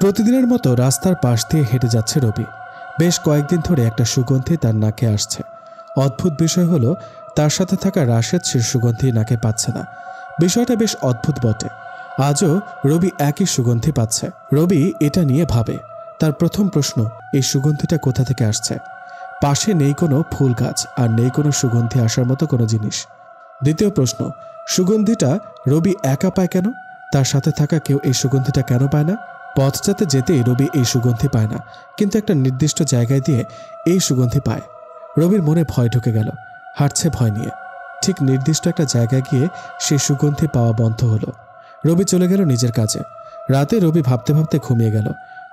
প্রতিদিনের মতো রাস্তার পাশ দিয়ে হেঁটে যাচ্ছে রবি। বেশ কয়েকদিন ধরে একটা সুগন্ধি তার নাকে আসছে। অদ্ভুত বিষয় হলো তার সাথে থাকা রাশেদ সে সুগন্ধি নাকে পাচ্ছে না। বিষয়টা বেশ অদ্ভুত বটে। আজও রবি একই সুগন্ধি পাচ্ছে। রবি এটা নিয়ে ভাবে। তার প্রথম প্রশ্ন, এই সুগন্ধিটা কোথা থেকে আসছে? পাশে নেই কোনো ফুল গাছ আর নেই কোনো সুগন্ধি আসার মতো কোনো জিনিস। দ্বিতীয় প্রশ্ন, সুগন্ধিটা রবি একা পায় কেন? তার সাথে থাকা কেউ এই সুগন্ধিটা কেন পায় না? পথটাতে যেতেই রবি এই সুগন্ধি পায় না, কিন্তু একটা নির্দিষ্ট জায়গায় দিয়ে এই সুগন্ধি পায়। রবির মনে ভয় ঢুকে গেল, হাঁটছে ভয় নিয়ে। ঠিক নির্দিষ্ট একটা জায়গায় গিয়ে সেই সুগন্ধি পাওয়া বন্ধ হলো। রবি চলে গেল নিজের কাজে। রাতে রবি ভাবতে ভাবতে ঘুমিয়ে গেল।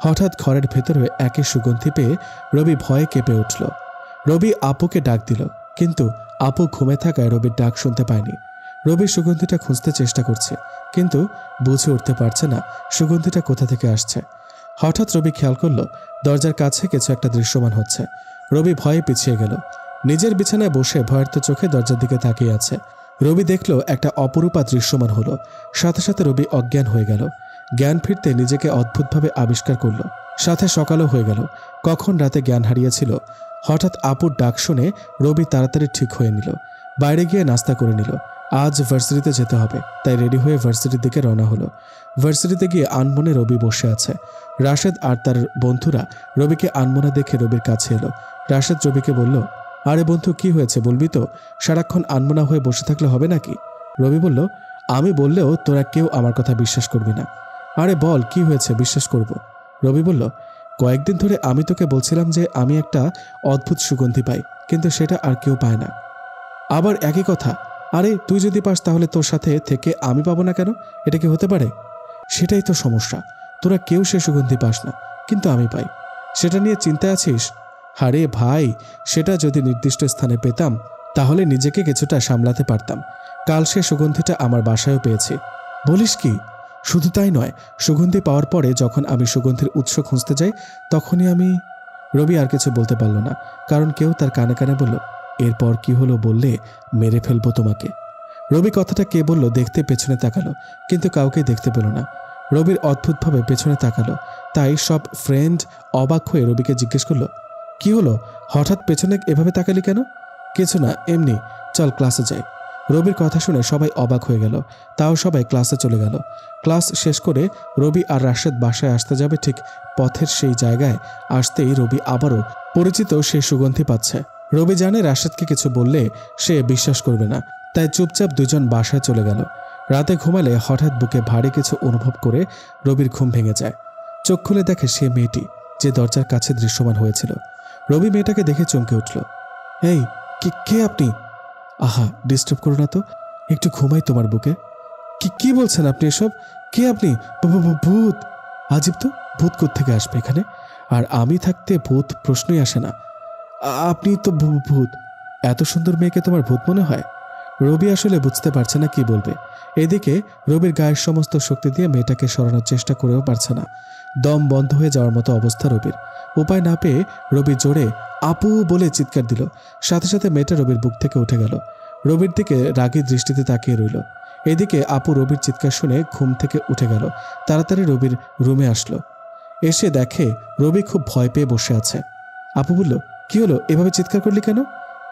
হঠাৎ ঘরের ভেতরে একই সুগন্ধি পেয়ে রবি ভয়ে কেঁপে উঠল। রবি আপুকে ডাক দিল, কিন্তু আপু ঘুমে থাকায় রবির ডাক শুনতে পায়নি। রবি সুগন্ধিটা খুঁজতে চেষ্টা করছে, কিন্তু বুঝে উঠতে পারছে না সুগন্ধিটা কোথা থেকে আসছে। হঠাৎ রবি খেয়াল করলো দরজার কাছে কিছু একটা দৃশ্যমান হচ্ছে। রবি ভয়ে পিছিয়ে গেল। নিজের বিছানায় বসে ভয়ার্ত চোখে দরজার দিকে তাকিয়ে আছে। রবি দেখল একটা অপরূপা দৃশ্যমান হলো। সাথে সাথে রবি অজ্ঞান হয়ে গেল। জ্ঞান ফিরতে নিজেকে অদ্ভুতভাবে আবিষ্কার করলো। সাথে সকালও হয়ে গেল। কখন রাতে জ্ঞান হারিয়েছিল। হঠাৎ আপুর ডাক শুনে রবি তাড়াতাড়ি ঠিক হয়ে নিল। বাইরে গিয়ে নাস্তা করে নিল। আজ ভার্সিটিতে যেতে হবে, তাই রেডি হয়ে ভার্সিটির দিকে রওনা হলো। ভার্সিটিতে গিয়ে আনমনে রবি বসে আছে। রাশেদ আর তার বন্ধুরা রবিকে আনমনা দেখে রবির কাছে এলো। রাশেদ রবিকে বলল, আরে বন্ধু, কি হয়েছে বলবি তো? সারাক্ষণ আনমনা হয়ে বসে থাকলে হবে নাকি? রবি বলল, আমি বললেও তোরা কেউ আমার কথা বিশ্বাস করবি না। আরে বল, কি হয়েছে, বিশ্বাস করব। রবি বলল, কয়েকদিন ধরে আমি তোকে বলছিলাম যে আমি একটা অদ্ভুত সুগন্ধি পাই, কিন্তু সেটা আর কেউ পায় না। আবার একই কথা। আরে তুই যদি পাস তাহলে তোর সাথে থেকে আমি পাবো না কেন? এটা কি হতে পারে? সেটাই তো সমস্যা, তোরা কেউ সে সুগন্ধি পাস না, কিন্তু আমি পাই। সেটা নিয়ে চিন্তায় আছিস? আরে ভাই, সেটা যদি নির্দিষ্ট স্থানে পেতাম তাহলে নিজেকে কিছুটা সামলাতে পারতাম। কাল সে সুগন্ধিটা আমার বাসায়ও পেয়েছি। বলিস কি? শুধু তাই নয়, সুগন্ধি পাওয়ার পরে যখন আমি সুগন্ধির উৎস খুঁজতে যাই তখনই আমি... রবি আর কিছু বলতে পারল না, কারণ কেউ তার কানে কানে বলল, এরপর কি হলো বললে মেরে ফেলবো তোমাকে। রবি কথাটা কে বলল দেখতে পেছনে তাকালো, কিন্তু কাউকে দেখতে পেল না। রবির অদ্ভুতভাবে পেছনে তাকালো, তাই সব ফ্রেন্ড অবাক হয়ে রবিকে জিজ্ঞেস করলো, কি হলো, হঠাৎ পেছনে এভাবে তাকালি কেন? কিছু না, এমনি, চল ক্লাসে যাই। রবির কথা শুনে সবাই অবাক হয়ে গেল। তাও সবাই ক্লাসে চলে গেল। ক্লাস শেষ করে রবি আর রাশেদ বাসায় আসতে যাবে, ঠিক পথের সেই জায়গায় আসতেই রবি আবারও পরিচিত সেই সুগন্ধি পাচ্ছে। রবি জানে রাশেদকে কিছু বললে সে বিশ্বাস করবে না, তাই চুপচাপ দুজন বাসায় চলে গেল। রাতে ঘুমালে হঠাৎ বুকে ভারী কিছু অনুভব করে রবির ঘুম ভেঙে যায়। চোখ খুলে দেখে সে মেয়েটি যে দরজার কাছে দৃশ্যমান হয়েছিল। রবি মেয়েটাকে দেখে চমকে উঠল। এই, কে আপনি? আহা, ডিস্টার্ব করো না তো, একটু ঘুমাই তোমার বুকে। কি বলছেন আপনি এসব? কে আপনি? ভূত? আজীব তো, ভূত কোত্থেকে আসবে এখানে? আর আমি থাকতে ভূত প্রশ্নই আসে না। আপনি তো ভূত? এত সুন্দর মেয়েকে তোমার ভূত মনে হয়? রবি আসলে বুঝতে পারছে না কি বলবে। এদিকে রবির গায়ের সমস্ত শক্তি দিয়ে মেয়েটাকে সরানোর চেষ্টা করেও পারছে না। দম বন্ধ হয়ে যাওয়ার মতো অবস্থা রবির। উপায় না পেয়ে রবি জোরে আপু বলে চিৎকার দিল। সাথে সাথে মেয়েটা রবির বুক থেকে উঠে গেল। রবির দিকে রাগী দৃষ্টিতে তাকিয়ে রইল। এদিকে আপু রবির চিৎকার শুনে ঘুম থেকে উঠে গেল। তাড়াতাড়ি রবির রুমে আসলো। এসে দেখে রবি খুব ভয় পেয়ে বসে আছে। আপু বলল, কি হলো, এভাবে চিৎকার করলি কেন?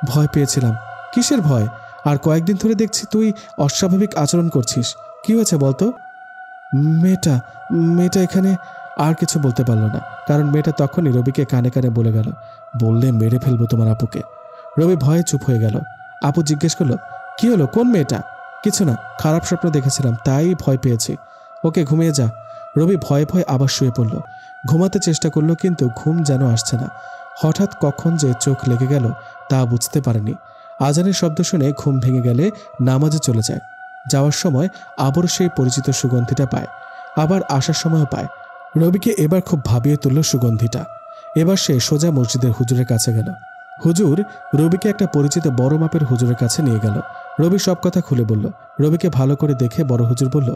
ভয় পেয়েছিলাম। কিসের ভয়? আর কয়েকদিন ধরে দেখছি তুই অস্বাভাবিক আচরণ করছিস, কি হয়েছে বলতো? মেয়েটা এখানে। আর কিছু বলতে পারল না, কারণ মেয়েটা তখনই রবিকে কানে কানে বলে গেল, বললে মেরে ফেলবো তোমার আপুকে। রবি ভয়ে চুপ হয়ে গেল। আপু জিজ্ঞেস করলো, কি হলো, কোন মেয়েটা? কিছু না, খারাপ স্বপ্ন দেখেছিলাম তাই ভয় পেয়েছি। ওকে, ঘুমিয়ে যা। রবি ভয়ে ভয়ে আবার শুয়ে পড়ল। ঘুমাতে চেষ্টা করলো, কিন্তু ঘুম যেন আসছে না। হঠাৎ কখন যে চোখ লেগে গেল তা বুঝতে পারেনি। আজানের শব্দ শুনে ঘুম ভেঙে গেলে নামাজে চলে যায়। যাওয়ার সময় আবার সেই পরিচিত সুগন্ধিটা পায়, আবার আসার সময়ও পায়। রবিকে এবার খুব ভাবিয়ে তুলল সুগন্ধিটা। এবার সে সোজা মসজিদের হুজুরের কাছে গেল। হুজুর রবিকে একটা পরিচিত বড় মাপের হুজুরের কাছে নিয়ে গেল। রবি সব কথা খুলে বলল। রবিকে ভালো করে দেখে বড় হুজুর বলল,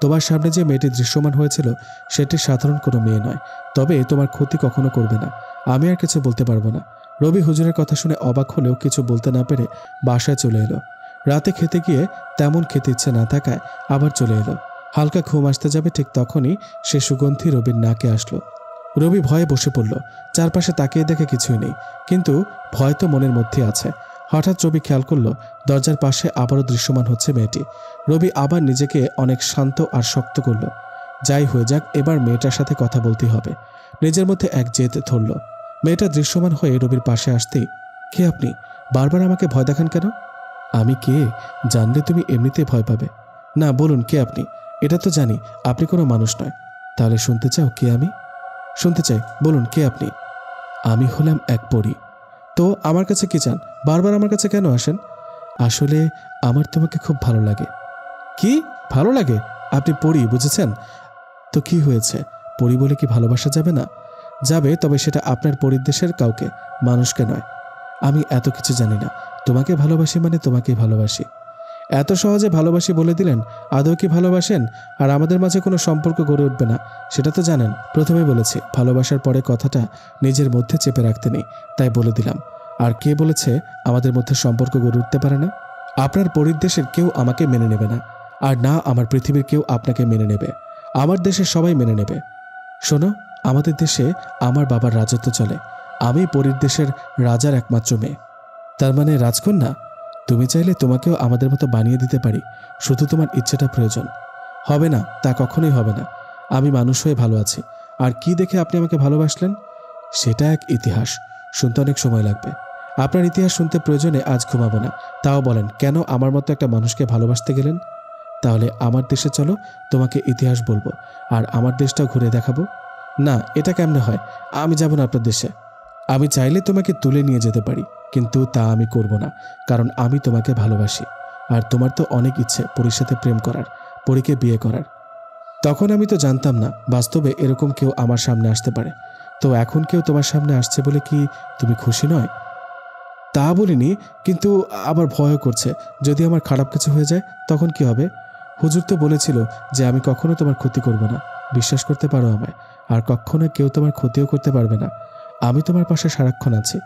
তোমার সামনে যে মেয়েটি দৃশ্যমান হয়েছিল সেটি সাধারণ কোনো মেয়ে নয়, তবে তোমার ক্ষতি কখনো করবে না। আমি আর কিছু বলতে পারবো না। রবি হুজুরের কথা শুনে অবাক হলেও কিছু বলতে না পেরে বাসায় চলে এলো। রাতে খেতে গিয়ে তেমন খেতে ইচ্ছে না থাকায় আবার চলে এলো। হালকা ঘুম আসতে যাবে ঠিক তখনই সে সুগন্ধি রবির নাকে আসলো। রবি ভয়ে বসে পড়ল। চারপাশে তাকিয়ে দেখে কিছুই নেই, কিন্তু ভয় তো মনের মধ্যে আছে। হঠাৎ রবি খেয়াল করল দরজার পাশে আবারও দৃশ্যমান হচ্ছে মেয়েটি। রবি আবার নিজেকে অনেক শান্ত আর শক্ত করল। যাই হয়ে যাক, এবার মেয়েটার সাথে কথা বলতেই হবে। নিজের মধ্যে এক জেদ ধরল। মেয়েটা দৃশ্যমান হয়ে রবির পাশে আসতেই, কে আপনি? বারবার আমাকে ভয় দেখান কেন? আমি কে জানলে তুমি এমনিতেই ভয় পাবে। না, বলুন কে আপনি? এটা তো জানি আপনি কোনো মানুষ নয়। তাহলে শুনতে চাও কে আমি? শুনতে চাই, বলুন কে আপনি? আমি হলাম এক পরী। তো আমার কাছে কি চান? বারবার আমার কাছে কেন আসেন? আসলে আমার তোমাকে খুব ভালো লাগে। কি ভালো লাগে? আপনি পরী, বুঝেছেন? তো কি হয়েছে? পরী বলে কি ভালোবাসা যাবে না? যাবে, তবে সেটা আপনার পরিদেশের কাউকে, মানুষকে নয়। আমি এত কিছু জানি না। তোমাকে ভালোবাসি মানে তোমাকেই ভালোবাসি। এত সহজে ভালোবাসি বলে দিলেন। আদৌ কি ভালোবাসেন? আর আমাদের মাঝে কোনো সম্পর্ক গড়ে উঠবে না, সেটা তো জানেন। প্রথমে বলেছি ভালোবাসার পরে কথাটা নিজের মধ্যে চেপে রাখতে নেই, তাই বলে দিলাম। আর কে বলেছে আমাদের মধ্যে সম্পর্ক গড়ে উঠতে পারে না? আপনার পরিদেশের কেউ আমাকে মেনে নেবে না, আর না আমার পৃথিবীর কেউ আপনাকে মেনে নেবে। আমার দেশে সবাই মেনে নেবে। শোনো, আমাদের দেশে আমার বাবার রাজত্ব চলে। আমি পরীর দেশের রাজার একমাত্র মেয়ে। তার মানে রাজকন্যা? তুমি চাইলে তোমাকেও আমাদের মতো বানিয়ে দিতে পারি, শুধু তোমার ইচ্ছেটা প্রয়োজন। হবে না, তা কখনোই হবে না। আমি মানুষ হয়ে ভালো আছি। আর কি দেখে আপনি আমাকে ভালোবাসলেন? সেটা এক ইতিহাস, শুনতে অনেক সময় লাগবে। আপনার ইতিহাস শুনতে প্রয়োজনে আজ ঘুমাবো না। তাও বলেন, কেন আমার মতো একটা মানুষকে ভালোবাসতে গেলেন? তাহলে আমার দেশে চলো, তোমাকে ইতিহাস বলবো, আর আমার দেশটাও ঘুরে দেখাবো। না, এটা কেমনে হয়? আমি যাব না আপনার দেশে। আমি চাইলে তোমাকে তুলে নিয়ে যেতে পারি, কিন্তু তা আমি করব না, কারণ আমি তোমাকে ভালোবাসি। আর তোমার তো অনেক ইচ্ছে পরীর সাথে প্রেম করার, পরীকে বিয়ে করার। তখন আমি তো জানতাম না বাস্তবে এরকম কেউ আমার সামনে আসতে পারে। তো এখন কেউ তোমার সামনে আসছে বলে কি তুমি খুশি নয়? তা বলিনি, কিন্তু আবার ভয়ও করছে। যদি আমার খারাপ কিছু হয়ে যায় তখন কি হবে? হুজুর তো বলেছিল যে আমি কখনো তোমার ক্ষতি করব না। বিশ্বাস করতে পারো আমায়। আর কখনো কেউ তোমার ক্ষতিও করতে পারবে না। আমি তোমার পাশে সারাক্ষণ আছি।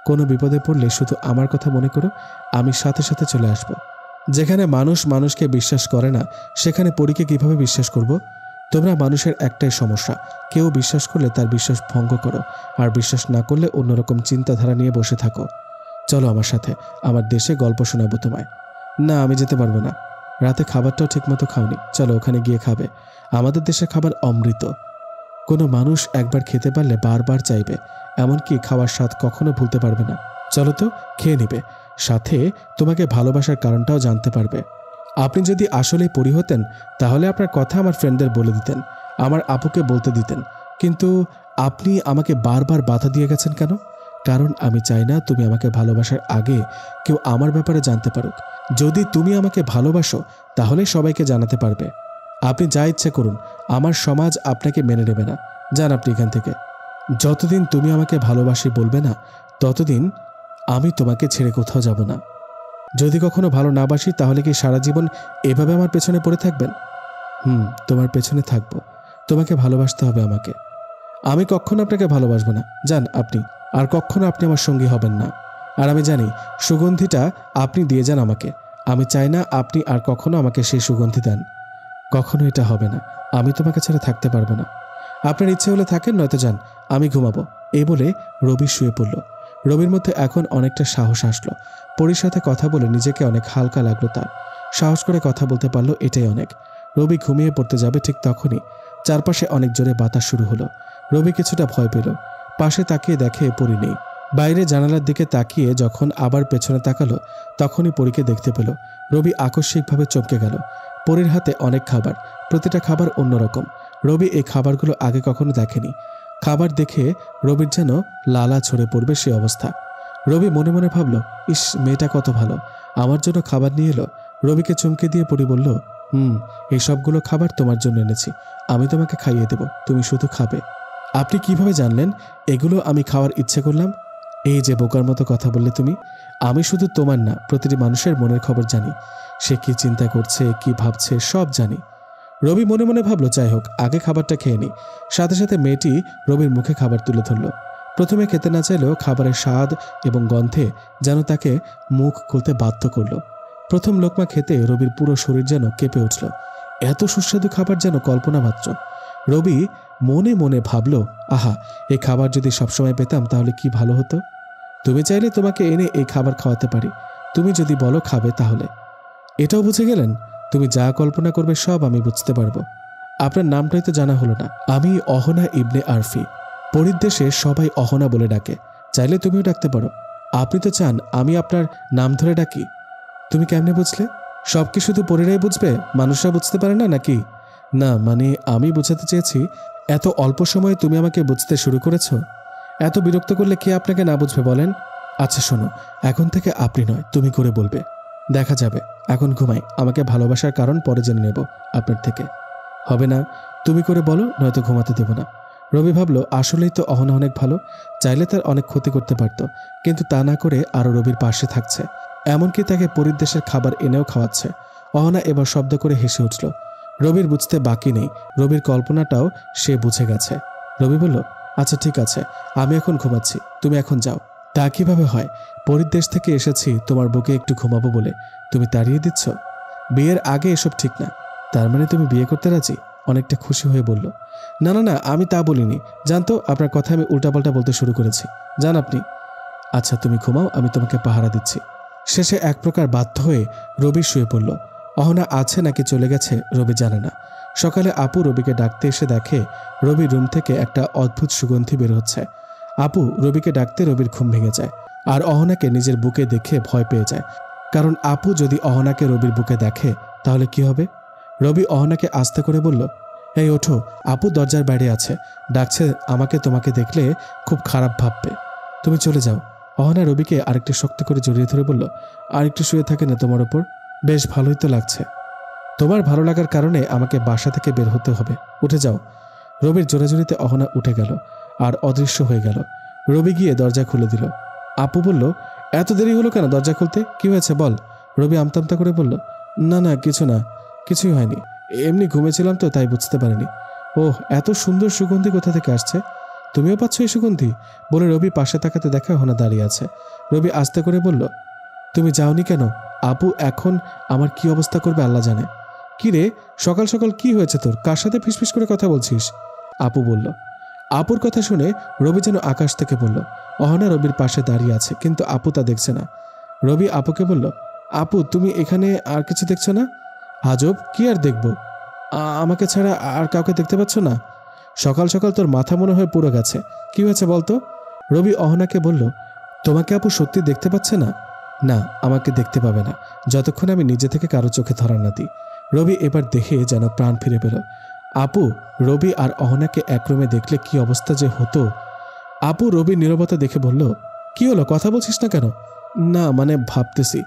কোনো বিপদে পড়লে শুধু আমার কথা মনে করো, আমি সাথে সাথে চলে আসব। যেখানে মানুষ মানুষকে বিশ্বাস করে না, সেখানে পরীকে কিভাবে বিশ্বাস করব? তোমরা মানুষের একটাই সমস্যা, কেউ বিশ্বাস করলে তার বিশ্বাস ভঙ্গ করো, আর বিশ্বাস না করলে অন্যরকম চিন্তাধারা নিয়ে বসে থাকো। চলো আমার সাথে, আমার দেশে গল্প শোনাবো তোমায়। না, আমি যেতে পারবো না। রাতে খাবারটাও ঠিকমতো খাওনি, চলো ওখানে গিয়ে খাবে। আমাদের দেশের খাবার অমৃত। কোনো মানুষ একবার খেতে পারলে বারবার চাইবে, এমনকি খাওয়ার স্বাদ কখনো ভুলতে পারবে না। চলো তো, খেয়ে নিবে, সাথে তোমাকে ভালোবাসার কারণটাও জানতে পারবে। আপনি যদি আসলেই পরী হতেন, তাহলে আপনার কথা আমার ফ্রেন্ডদের বলে দিতেন, আমার আপুকে বলতে দিতেন। কিন্তু আপনি আমাকে বারবার বাধা দিয়ে গেছেন কেন? কারণ আমি চাই না তুমি আমাকে ভালোবাসার আগে কেউ আমার ব্যাপারে জানতে পারুক। যদি তুমি আমাকে ভালোবাসো, তাহলে সবাইকে জানাতে পারবে। আপনি যা ইচ্ছে করুন, আমার সমাজ আপনাকে মেনে নেবে না। যান আপনি এখান থেকে। যতদিন তুমি আমাকে ভালোবাসি বলবে না, ততদিন আমি তোমাকে ছেড়ে কোথাও যাব না। যদি কখনো ভালো না বাসি, তাহলে কি সারা জীবন এভাবে আমার পেছনে পড়ে থাকবেন? তোমার পেছনে থাকবো। তোমাকে ভালোবাসতে হবে আমাকে। আমি কখনো আপনাকে ভালোবাসবো না, যান আপনি। আর কখনো আপনি আমার সঙ্গী হবেন না। আর আমি জানি সুগন্ধিটা আপনি দিয়ে যান আমাকে। আমি চাই না আপনি আর কখনো আমাকে সেই সুগন্ধি দেন। কখনো এটা হবে না। আমি তোমাকে ছাড়া থাকতে পারবো না। আপনার ইচ্ছে হলে থাকেন, নয়তো যান, আমি ঘুমাবো। এই বলে রবি শুয়ে পড়ল। রবির মধ্যে এখন অনেকটা সাহস আসলো। পরীর সাথে কথা বলে নিজেকে অনেক হালকা লাগলো তার। সাহস করে কথা বলতে পারলো, এটাই অনেক। রবি ঘুমিয়ে পড়তে যাবে ঠিক তখনই চারপাশে অনেক জোরে বাতাস শুরু হলো। রবি কিছুটা ভয় পেল। পাশে তাকিয়ে দেখে পরী নেই। বাইরে জানালার দিকে তাকিয়ে যখন আবার পেছনে তাকালো, তখনই পরীকে দেখতে পেল। রবি আকস্মিকভাবে চমকে গেল। পরীর হাতে অনেক খাবার, প্রতিটা খাবার অন্যরকম। রবি এই খাবারগুলো আগে কখনো দেখেনি। খাবার দেখে রবির যেন লালা ছড়ে পড়বে সে অবস্থা। রবি মনে মনে ভাবল, ইস, মেয়েটা কত ভালো, আমার জন্য খাবার নিয়ে এলো। রবিকে চমকে দিয়ে পরী বলল, এই সবগুলো খাবার তোমার জন্য এনেছি। আমি তোমাকে খাইয়ে দেব, তুমি শুধু খাবে। আপনি কিভাবে জানলেন এগুলো আমি খাওয়ার ইচ্ছে করলাম? এই যে বোকার মতো কথা বললে তুমি। আমি শুধু তোমার না, প্রতিটি মানুষের মনের খবর জানি। সে কি চিন্তা করছে, কি ভাবছে, সব জানি। রবি মনে মনে ভাবলো, যাই হোক, আগে খাবারটা খেয়ে নি। সাথে সাথে মেয়েটি রবির মুখে খাবার তুলে ধরল। প্রথমে খেতে না চাইলেও খাবারের স্বাদ এবং গন্ধে যেন তাকে মুখ খুলতে বাধ্য করলো। প্রথম লোকমা খেতে রবির পুরো শরীর যেন কেঁপে উঠল। এত সুস্বাদু খাবার যেন কল্পনা মাত্র। রবি মনে মনে ভাবল, আহা, এই খাবার যদি সবসময় পেতাম তাহলে কি ভালো হতো। তুমি চাইলে তোমাকে এনে এই খাবার খাওয়াতে পারি, তুমি যদি বলো খাবে তাহলে। এটাও বুঝে গেলেন? তুমি যা কল্পনা করবে সব আমি বুঝতে পারবো। আপনার নামটাই তো জানা হলো না। আমি অহনা ইবনে আরফি। পরিদেশে সবাই অহনা বলে ডাকে, চাইলে তুমিও ডাকতে পারো। আপনি তো চান আমি আপনার নাম ধরে ডাকি। তুমি কেমনে বুঝলে? সব কি শুধু পরীরাই বুঝবে, মানুষরা বুঝতে পারে না নাকি? না, মানে আমি বোঝাতে চেয়েছি, এত অল্প সময়ে তুমি আমাকে বুঝতে শুরু করেছ। এত বিরক্ত করলে কে আপনাকে না বুঝবে বলেন? আচ্ছা শোনো, এখন থেকে আপনি নয় তুমি করে বলবে। দেখা যাবে। এখন ঘুমাই, আমাকে ভালোবাসার কারণ পরে জেনে নেব আপনার থেকে। হবে না, তুমি করে বলো, নয়তো ঘুমাতে দেব না। রবি ভাবল আসলেই তো অহনা অনেক ভালো, চাইলে তার অনেক ক্ষতি করতে পারত, কিন্তু তা না করে আরও রবির পাশে থাকছে, এমনকি তাকে পরিদেশের খাবার এনেও খাওয়াচ্ছে। অহনা এবার শব্দ করে হেসে উঠল। রবির বুঝতে বাকি নেই, রবির কল্পনাটাও সে বুঝে গেছে। রবি বলল, আচ্ছা ঠিক আছে, আমি এখন ঘুমাচ্ছি, তুমি এখন যাও। তা কিভাবে হয়? পরিদেশ থেকে এসেছি তোমার বুকে একটু ঘুমাবো বলে, তুমি তাড়িয়ে দিচ্ছ? বিয়ের আগে এসব ঠিক না। তার মানে তুমি বিয়ে করতে রাজি? অনেকটা খুশি হয়ে বলল। না না না, আমি তা বলিনি, জানতো আপনার কথা আমি উল্টাপাল্টা বলতে শুরু করেছি, জান আপনি। আচ্ছা তুমি ঘুমাও, আমি তোমাকে পাহারা দিচ্ছি। শেষে এক প্রকার বাধ্য হয়ে রবি শুয়ে পড়ল। অহনা আছে নাকি চলে গেছে রবি জানে না। সকালে আপু রবিকে ডাকতে এসে দেখে রবির রুম থেকে একটা অদ্ভুত সুগন্ধি বের হচ্ছে। আপু রবিকে ডাকতে রবির ঘুম ভেঙে যায়, আর অহনাকে নিজের বুকে দেখে ভয় পেয়ে যায়। কারণ আপু যদি অহনাকে রবির বুকে দেখে তাহলে কি হবে? রবি অহনাকে আস্তে করে বলল, এই ওঠো, আপু দরজার বাইরে আছে, ডাকছে, আমাকে তোমাকে দেখলে খুব খারাপ ভাববে, তুমি চলে যাও। অহনা রবিকে আরেকটু শক্ত করে জড়িয়ে ধরে বলল, আর একটু শুয়ে থাকে না তোমার ওপর? বেশ ভালোই তো লাগছে। তোমার ভালো লাগার কারণে আমাকে বাসা থেকে বের হতে হবে, উঠে যাও। রবির জোরাজুরিতে অহনা উঠে গেল আর অদৃশ্য হয়ে গেল। রবি গিয়ে দরজা খুলে দিল। আপু বলল, এত দেরি হলো কেন দরজা খুলতে, কি হয়েছে বল? রবি আমতামতা করে বলল, না না কিছু না, কিছুই হয়নি, এমনি ঘুমেছিলাম তো তাই বুঝতে পারিনি। ওহ, এত সুন্দর সুগন্ধি কোথা থেকে আসছে? তুমিও পাচ্ছ এই সুগন্ধি? বলে রবি পাশে তাকাতে দেখা অহনা দাঁড়িয়ে আছে। রবি আস্তে করে বলল, তুমি যাওনি কেন? আপু এখন আমার কি অবস্থা করবে আল্লাহ জানে। কি রে, সকাল সকাল কি হয়েছে তোর? কার সাথে ফিসফিস করে কথা বলছিস? আপু বলল। আপুর কথা শুনে রবি যেন আকাশ থেকে বলল। অহনা রবির পাশে দাঁড়িয়ে আছে, কিন্তু আপু তা দেখছে না। রবি আপুকে বলল, আপু তুমি এখানে আর কিছু দেখছো না? আজব, কি আর দেখবো, আমাকে ছাড়া আর কাউকে দেখতে পাচ্ছ না? সকাল সকাল তোর মাথা মনে হয় পুরো গেছে, কি হয়েছে বলতো? রবি অহনাকে বলল, তোমাকে আপু সত্যি দেখতে পাচ্ছে না? না, আমাকে দেখতে পাবে না যতক্ষণ আমি নিজে থেকে কারো চোখে ধরা না দিই। রবি এবার দেখে যেন প্রাণ ফিরে পেল। আপু রবি আর অহনাকে এক রুমে দেখলে কি অবস্থা যে হতো। আপু রবির নীরবতা দেখে বলল, কি হলো, কথা বলছিস না কেন? না মানে ভাবতেছি।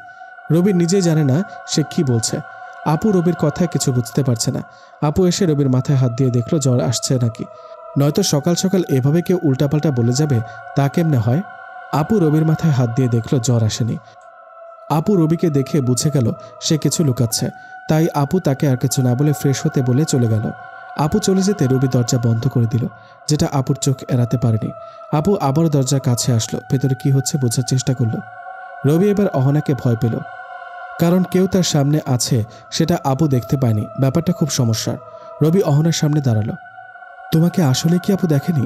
রবি নিজেই জানে না সে কি বলছে। আপু রবির কথায় কিছু বুঝতে পারছে না। আপু এসে রবির মাথায় হাত দিয়ে দেখলো জ্বর আসছে নাকি, নয়তো সকাল সকাল এভাবে কেউ উল্টাপাল্টা বলে যাবে, তা কেমনে হয়? আপু রবির মাথায় হাত দিয়ে দেখলো জ্বর আসেনি। আপু রবিকে দেখে বুঝে গেল সে কিছু লুকাচ্ছে, তাই আপু তাকে আর কিছু না বলে ফ্রেশ হতে বলে চলে গেল। আপু চলে যেতে রবি দরজা বন্ধ করে দিল, যেটা আপুর চোখ এড়াতে পারেনি। আপু আবার দরজার কাছে আসলো, ভেতরে কি হচ্ছে বোঝার চেষ্টা করলো। রবি এবার অহনাকে ভয় পেল, কারণ কেউ তার সামনে আছে সেটা আপু দেখতে পায়নি। ব্যাপারটা খুব সমস্যার। রবি অহনার সামনে দাঁড়ালো। তোমাকে আসলে কি আপু দেখেনি?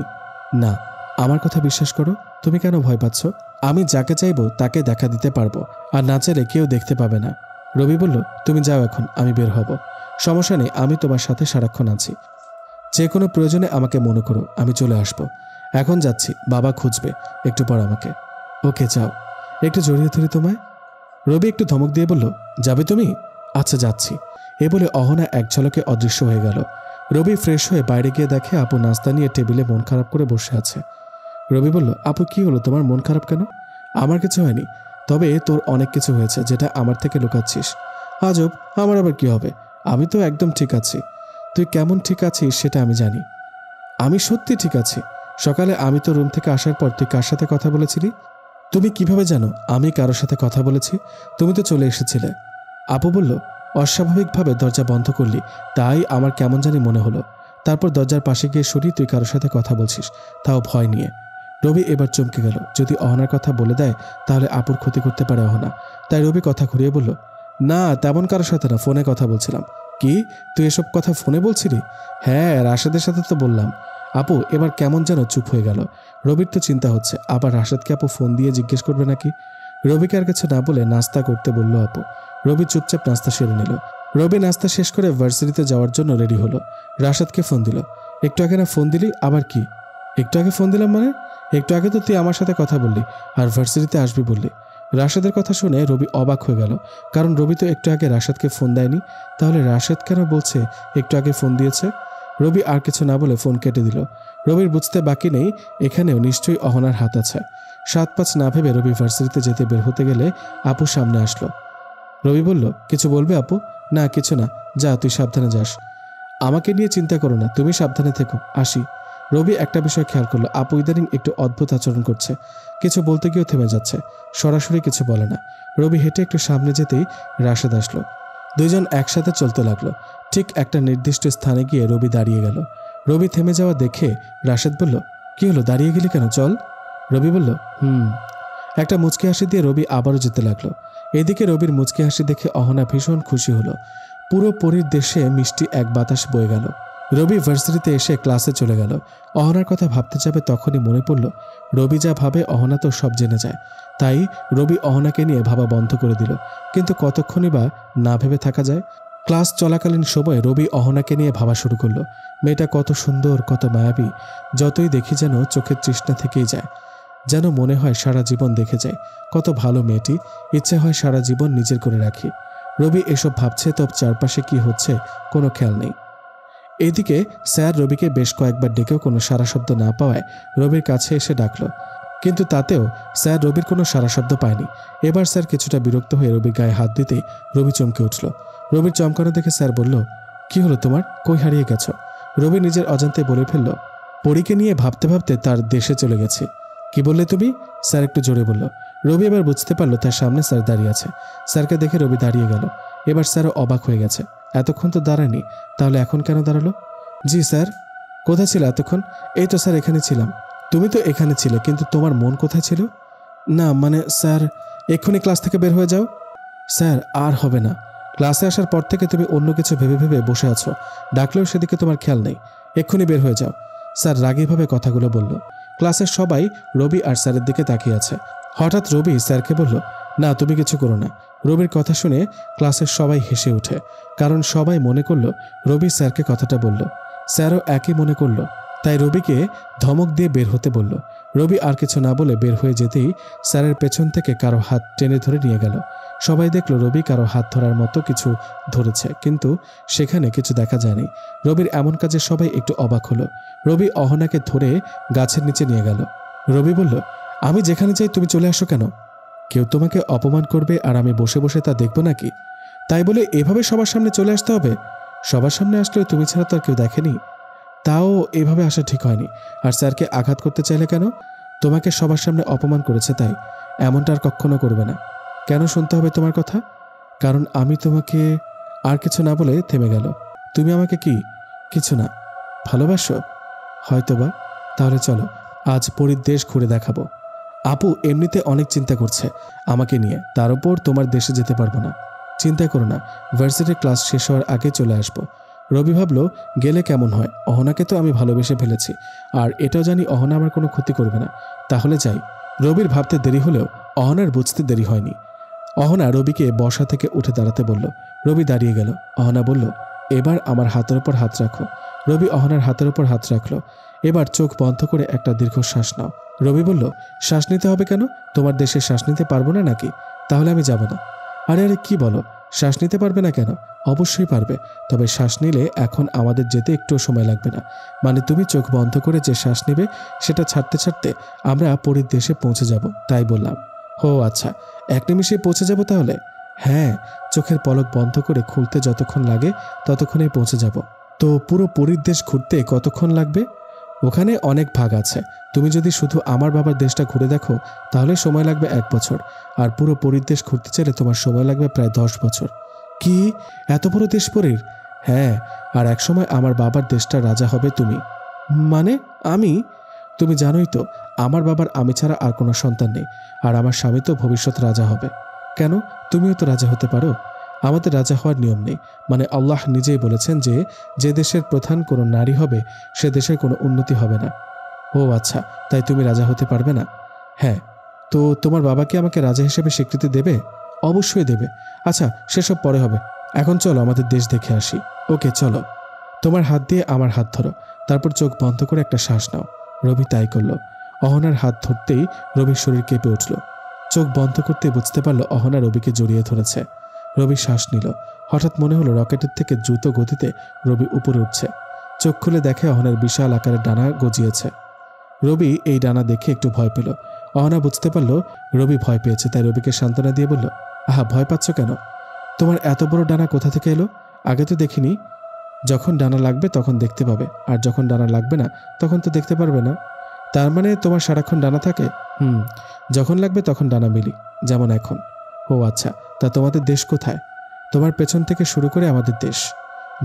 না। আমার কথা বিশ্বাস করো, তুমি কেন ভয় পাচ্ছ? আমি যাকে চাইবো তাকে দেখা দিতে পারবো, আর না চাইলে কেউ দেখতে পাবে না। রবি বলল, তুমি যাও, এখন আমি বের হব। সমস্যা নেই, আমি তোমার সাথে সারাক্ষণ আছি, যে কোনো প্রয়োজনে আমাকে মনে করো, আমি চলে আসব। এখন যাচ্ছি, বাবা খুঁজবে একটু পর আমাকে। ওকে যাও, একটু জড়িয়ে ধরি তোমায়। রবি একটু ধমক দিয়ে বলল, যাবে তুমি? আচ্ছা যাচ্ছি। এ বলে অহনা এক ঝলকে অদৃশ্য হয়ে গেল। রবি ফ্রেশ হয়ে বাইরে গিয়ে দেখে আপু নাস্তা নিয়ে টেবিলে মন খারাপ করে বসে আছে। রবি বলল, আপু কি হলো, তোমার মন খারাপ কেন? আমার কিছু হয়নি, তবে তোর অনেক কিছু হয়েছে যেটা আমার থেকে লুকাচ্ছিস। আজব, আমার আবার কি হবে? আমি তো একদম ঠিক আছি। তুই কেমন ঠিক আছিস সেটা আমি জানি। আমি সত্যি ঠিক আছি। সকালে আমি তো রুম থেকে আসার পর তুই কার সাথে কথা বলেছিলি? তুমি কিভাবে জানো আমি কারোর সাথে কথা বলেছি? তুমি তো চলে এসেছিলে। আপু বলল, অস্বাভাবিকভাবে দরজা বন্ধ করলি, তাই আমার কেমন জানি মনে হলো। তারপর দরজার পাশে গিয়ে শুনি তুই কারোর সাথে কথা বলছিস, তাও ভয় নিয়ে। রবি এবার চমকে গেল, যদি অহনার কথা বলে দেয় তাহলে আপুর ক্ষতি করতে পারে অহনা। তাই রবি কথা ঘুরিয়ে বলল, না তেমন কারোর সাথে না, ফোনে কথা বলছিলাম। কি, তুই এসব কথা ফোনে বলছিলি? হ্যাঁ, রাশেদের সাথে তো বললাম। আপু এবার কেমন যেন চুপ হয়ে গেল। রবির তো চিন্তা হচ্ছে আবার রাশেদকে আপু ফোন দিয়ে জিজ্ঞেস করবে নাকি। রবিকে আর কিছু না বলে নাস্তা করতে বলল আপু। রবি চুপচাপ নাস্তা সেরে নিল। রবি নাস্তা শেষ করে ভার্সিটিতে যাওয়ার জন্য রেডি হলো। রাশেদকে ফোন দিল। একটু আগে না ফোন দিলি? আবার কি? একটু আগে ফোন দিলাম মানে? একটু আগে তো তুই আমার সাথে কথা বললি আর ভার্সিটিতে আসবি বললি। রাশেদের কথা শুনে রবি অবাক হয়ে গেল, কারণ রবি তো একটু আগে রাশেদকে ফোন দেয়নি। তাহলে রাশেদ কেন বলছে একটু আগে ফোন দিয়েছে? রবি আর কিছু না বলে ফোন কেটে দিল। রবির বুঝতে বাকি নেই এখানেও নিশ্চয়ই অহনার হাত আছে। 7-5 না ভেবে রবি ভার্সিটিতে যেতে বের হতে গেলে আপু সামনে আসলো। রবি বলল, কিছু বলবে আপু? না কিছু না, যা তুই সাবধানে যাস। আমাকে নিয়ে চিন্তা করো না, তুমি সাবধানে থেকো, আসি। রবি একটা বিষয় খেয়াল করলো, আপু ইদানিং একটু অদ্ভুত আচরণ করছে। কিছু বলতে গিয়েও থেমে যাচ্ছে, সরাসরি কিছু বলে না। রবি হেঁটে একটু সামনে যেতেই রাশেদ আসলো। দুইজন একসাথে চলতে লাগলো। ঠিক একটা নির্দিষ্ট স্থানে গিয়ে রবি দাঁড়িয়ে গেল। রবি থেমে যাওয়া দেখে রাশেদ বলল, কি হলো, দাঁড়িয়ে গেলি কেন, চল। রবি বলল, একটা মুচকি হাসি দিয়ে রবি আবারও যেতে লাগলো। এদিকে রবির মুচকি হাসি দেখে অহনা ভীষণ খুশি হলো। পুরো পরীর দেশে মিষ্টি এক বাতাস বয়ে গেল। রবি ভার্সিটিতে এসে ক্লাসে চলে গেল। অহনার কথা ভাবতে যাবে তখনই মনে পড়ল, রবি যা ভাবে অহনা তো সব জেনে যায়। তাই রবি অহনাকে নিয়ে ভাবা বন্ধ করে দিল। কিন্তু কতক্ষণই বা না ভেবে থাকা যায়। ক্লাস চলাকালীন সময়ে রবি অহনাকে নিয়ে ভাবা শুরু করলো। মেয়েটা কত সুন্দর, কত মায়াবী। যতই দেখি যেন চোখের তৃষ্ণা থেকেই যায়। যেন মনে হয় সারা জীবন দেখে যায়। কত ভালো মেয়েটি, ইচ্ছে হয় সারা জীবন নিজের করে রাখি। রবি এসব ভাবছে, তব চারপাশে কি হচ্ছে কোনো খেয়াল নেই। এদিকে স্যার রবিকে বেশ কয়েকবার ডেকেও কোনো সারা শব্দ না পাওয়ায় রবির কাছে এসে ডাকলো, কিন্তু তাতেও স্যার রবির কোনো সারা শব্দ পায়নি। এবার স্যার কিছুটা বিরক্ত হয়ে রবির গায়ে হাত দিতেই রবি চমকে উঠল। রবির চমকানো দেখে স্যার বলল, কি হলো তোমার, কই হারিয়ে গেছো? রবি নিজের অজান্তে বলে ফেলল, পরীকে নিয়ে ভাবতে ভাবতে তার দেশে চলে গেছে। কি বললে তুমি? স্যার একটু জোরে বলল। রবি এবার বুঝতে পারলো তার সামনে স্যার দাঁড়িয়ে আছে। স্যারকে দেখে রবি দাঁড়িয়ে গেল। এবার স্যারও অবাক হয়ে গেছে, এতক্ষণ তো দাঁড়ায়নি, তাহলে এখন কেন দাঁড়ালো? জি স্যার। কোথায় ছিল এতক্ষণ? এই তো স্যার এখানে ছিলাম। তুমি তো এখানে ছিলে, কিন্তু তোমার মন কোথায় ছিল? না মানে স্যার, এক্ষুনি ক্লাস থেকে বের হয়ে যাও। স্যার আর হবে না, ক্লাসে আসার পর থেকে তুমি অন্য কিছু ভেবে ভেবে বসে আছো, ডাকলেও সেদিকে তোমার খেয়াল নেই। এক্ষুনি বের হয়ে যাও। স্যার রাগীভাবে কথাগুলো বলল। ক্লাসের সবাই রবি আর স্যারের দিকে তাকিয়ে আছে। হঠাৎ রবি স্যারকে বলল, না তুমি কিছু করো না। রবির কথা শুনে ক্লাসের সবাই হেসে ওঠে, কারণ সবাই মনে করলো রবি স্যারকে কথাটা বলল। স্যারও একই মনে করলো, তাই রবিকে ধমক দিয়ে বের হতে বলল। রবি আর কিছু না বলে বের হয়ে যেতেই স্যারের পেছন থেকে কারো হাত টেনে ধরে নিয়ে গেল। সবাই দেখলো রবি কারো হাত ধরার মতো কিছু ধরেছে, কিন্তু সেখানে কিছু দেখা যায়নি। রবির এমন কাজে সবাই একটু অবাক হলো। রবি অহনাকে ধরে গাছের নিচে নিয়ে গেল। রবি বলল, আমি যেখানে চাই তুমি চলে আসো কেন? কেউ তোমাকে অপমান করবে আর আমি বসে বসে তা দেখব নাকি? তাই বলে এভাবে সবার সামনে চলে আসতে হবে? সবার সামনে আসলেও তুমি ছাড়া তো আর কেউ দেখেনি। তাও এভাবে আসা ঠিক হয়নি। আর স্যারকে আঘাত করতে চাইলে কেন? তোমাকে সবার সামনে অপমান করেছে তাই। এমনটা আর কখনো করবে না। কেন শুনতে হবে তোমার কথা? কারণ আমি তোমাকে। আর কিছু না বলে থেমে গেল। তুমি আমাকে কি? কিছু না। ভালোবাসো? হয়তোবা। তাহলে চলো আজ পরীর দেশ ঘুরে দেখাবো। আপু এমনিতে অনেক চিন্তা করছে আমাকে নিয়ে, তার উপর তোমার দেশে যেতে পারবো না। চিন্তা করো না, ভার্সিটির ক্লাস শেষ হওয়ার আগে চলে আসবো। রবি ভাবলো, গেলে কেমন হয়, অহনাকে তো আমি ভালোবেসে ফেলেছি, আর এটাও জানি অহনা আমার কোনো ক্ষতি করবে না। তাহলে যাই। রবির ভাবতে দেরি হলেও অহনার বুঝতে দেরি হয়নি। অহনা রবিকে বসা থেকে উঠে দাঁড়াতে বলল। রবি দাঁড়িয়ে গেল। অহনা বলল, এবার আমার হাতের উপর হাত রাখো। রবি অহনার হাতের উপর হাত রাখলো। এবার চোখ বন্ধ করে একটা দীর্ঘ শ্বাস নাও। রবি বলল, শ্বাস নিতে হবে কেন? তোমার দেশে শ্বাস নিতে পারবো না নাকি? তাহলে আমি যাব না। আরে আরে কি বলো, শ্বাস নিতে পারবে না কেন? অবশ্যই পারবে, তবে শ্বাস নিলে এখন আমাদের যেতে একটুও সময় লাগবে না। মানে তুমি চোখ বন্ধ করে যে শ্বাস নিবে সেটা ছাড়তে ছাড়তে আমরা পরীর দেশে পৌঁছে যাব, তাই বললাম। ও আচ্ছা, এক নিমিষে পৌঁছে যাব তাহলে? হ্যাঁ, চোখের পলক বন্ধ করে খুলতে যতক্ষণ লাগে ততক্ষণেই পৌঁছে যাব। তো পুরো পরীর দেশ ঘুরতে কতক্ষণ লাগবে? ওখানে অনেক ভাগ আছে। তুমি যদি শুধু আমার বাবার দেশটা ঘুরে দেখো তাহলে সময় লাগবে 1 বছর, আর পুরো পরীর দেশ ঘুরতে চাইলে তোমার সময় লাগবে প্রায় 10 বছর। কি, এত বড় দেশ পরীর? হ্যাঁ, আর একসময় আমার বাবার দেশটা রাজা হবে তুমি। মানে আমি? তুমি জানোই তো আমার বাবার আমি ছাড়া আর কোনো সন্তান নেই, আর আমার স্বামী তো ভবিষ্যৎ রাজা হবে। কেন, তুমিও তো রাজা হতে পারো। আমাদের রাজা হওয়ার নিয়ম নেই, মানে আল্লাহ নিজেই বলেছেন যে যে দেশের প্রধান কোনো নারী হবে সে দেশের কোনো উন্নতি হবে না। ও আচ্ছা, তাই তুমি রাজা হতে পারবে না? হ্যাঁ। তো তোমার বাবা কি আমাকে রাজা হিসেবে স্বীকৃতি দেবে? অবশ্যই দেবে। আচ্ছা, সেসব পরে হবে, এখন চলো আমাদের দেশ দেখে আসি। ওকে চলো। তোমার হাত দিয়ে আমার হাত ধরো, তারপর চোখ বন্ধ করে একটা শ্বাস নাও। রবি তাই করল। অহনার হাত ধরতেই রবির শরীর কেঁপে উঠল। চোখ বন্ধ করতে বুঝতে পারল অহনা রবিকে জড়িয়ে ধরেছে। রবি শ্বাস নিল। হঠাৎ মনে হলো রকেটের থেকে দ্রুত গতিতে রবি উপরে উঠছে। চোখ খুলে দেখে অহনার বিশাল আকারের ডানা গজিয়েছে। রবি এই ডানা দেখে একটু ভয় পেল। অহনা বুঝতে পারল রবি ভয় পেয়েছে, তাই রবিকে সান্ত্বনা দিয়ে বলল, আহা, ভয় পাচ্ছ কেন? তোমার এত বড় ডানা কোথা থেকে এলো? আগে তো দেখিনি। যখন ডানা লাগবে তখন দেখতে পাবে, আর যখন ডানা লাগবে না তখন তো দেখতে পারবে না। তার মানে তোমার সারাক্ষণ ডানা থাকে? যখন লাগবে তখন ডানা মিলি, যেমন এখন। ও আচ্ছা, তা তোমাদের দেশ কোথায়? তোমার পেছন থেকে শুরু করে আমাদের দেশ।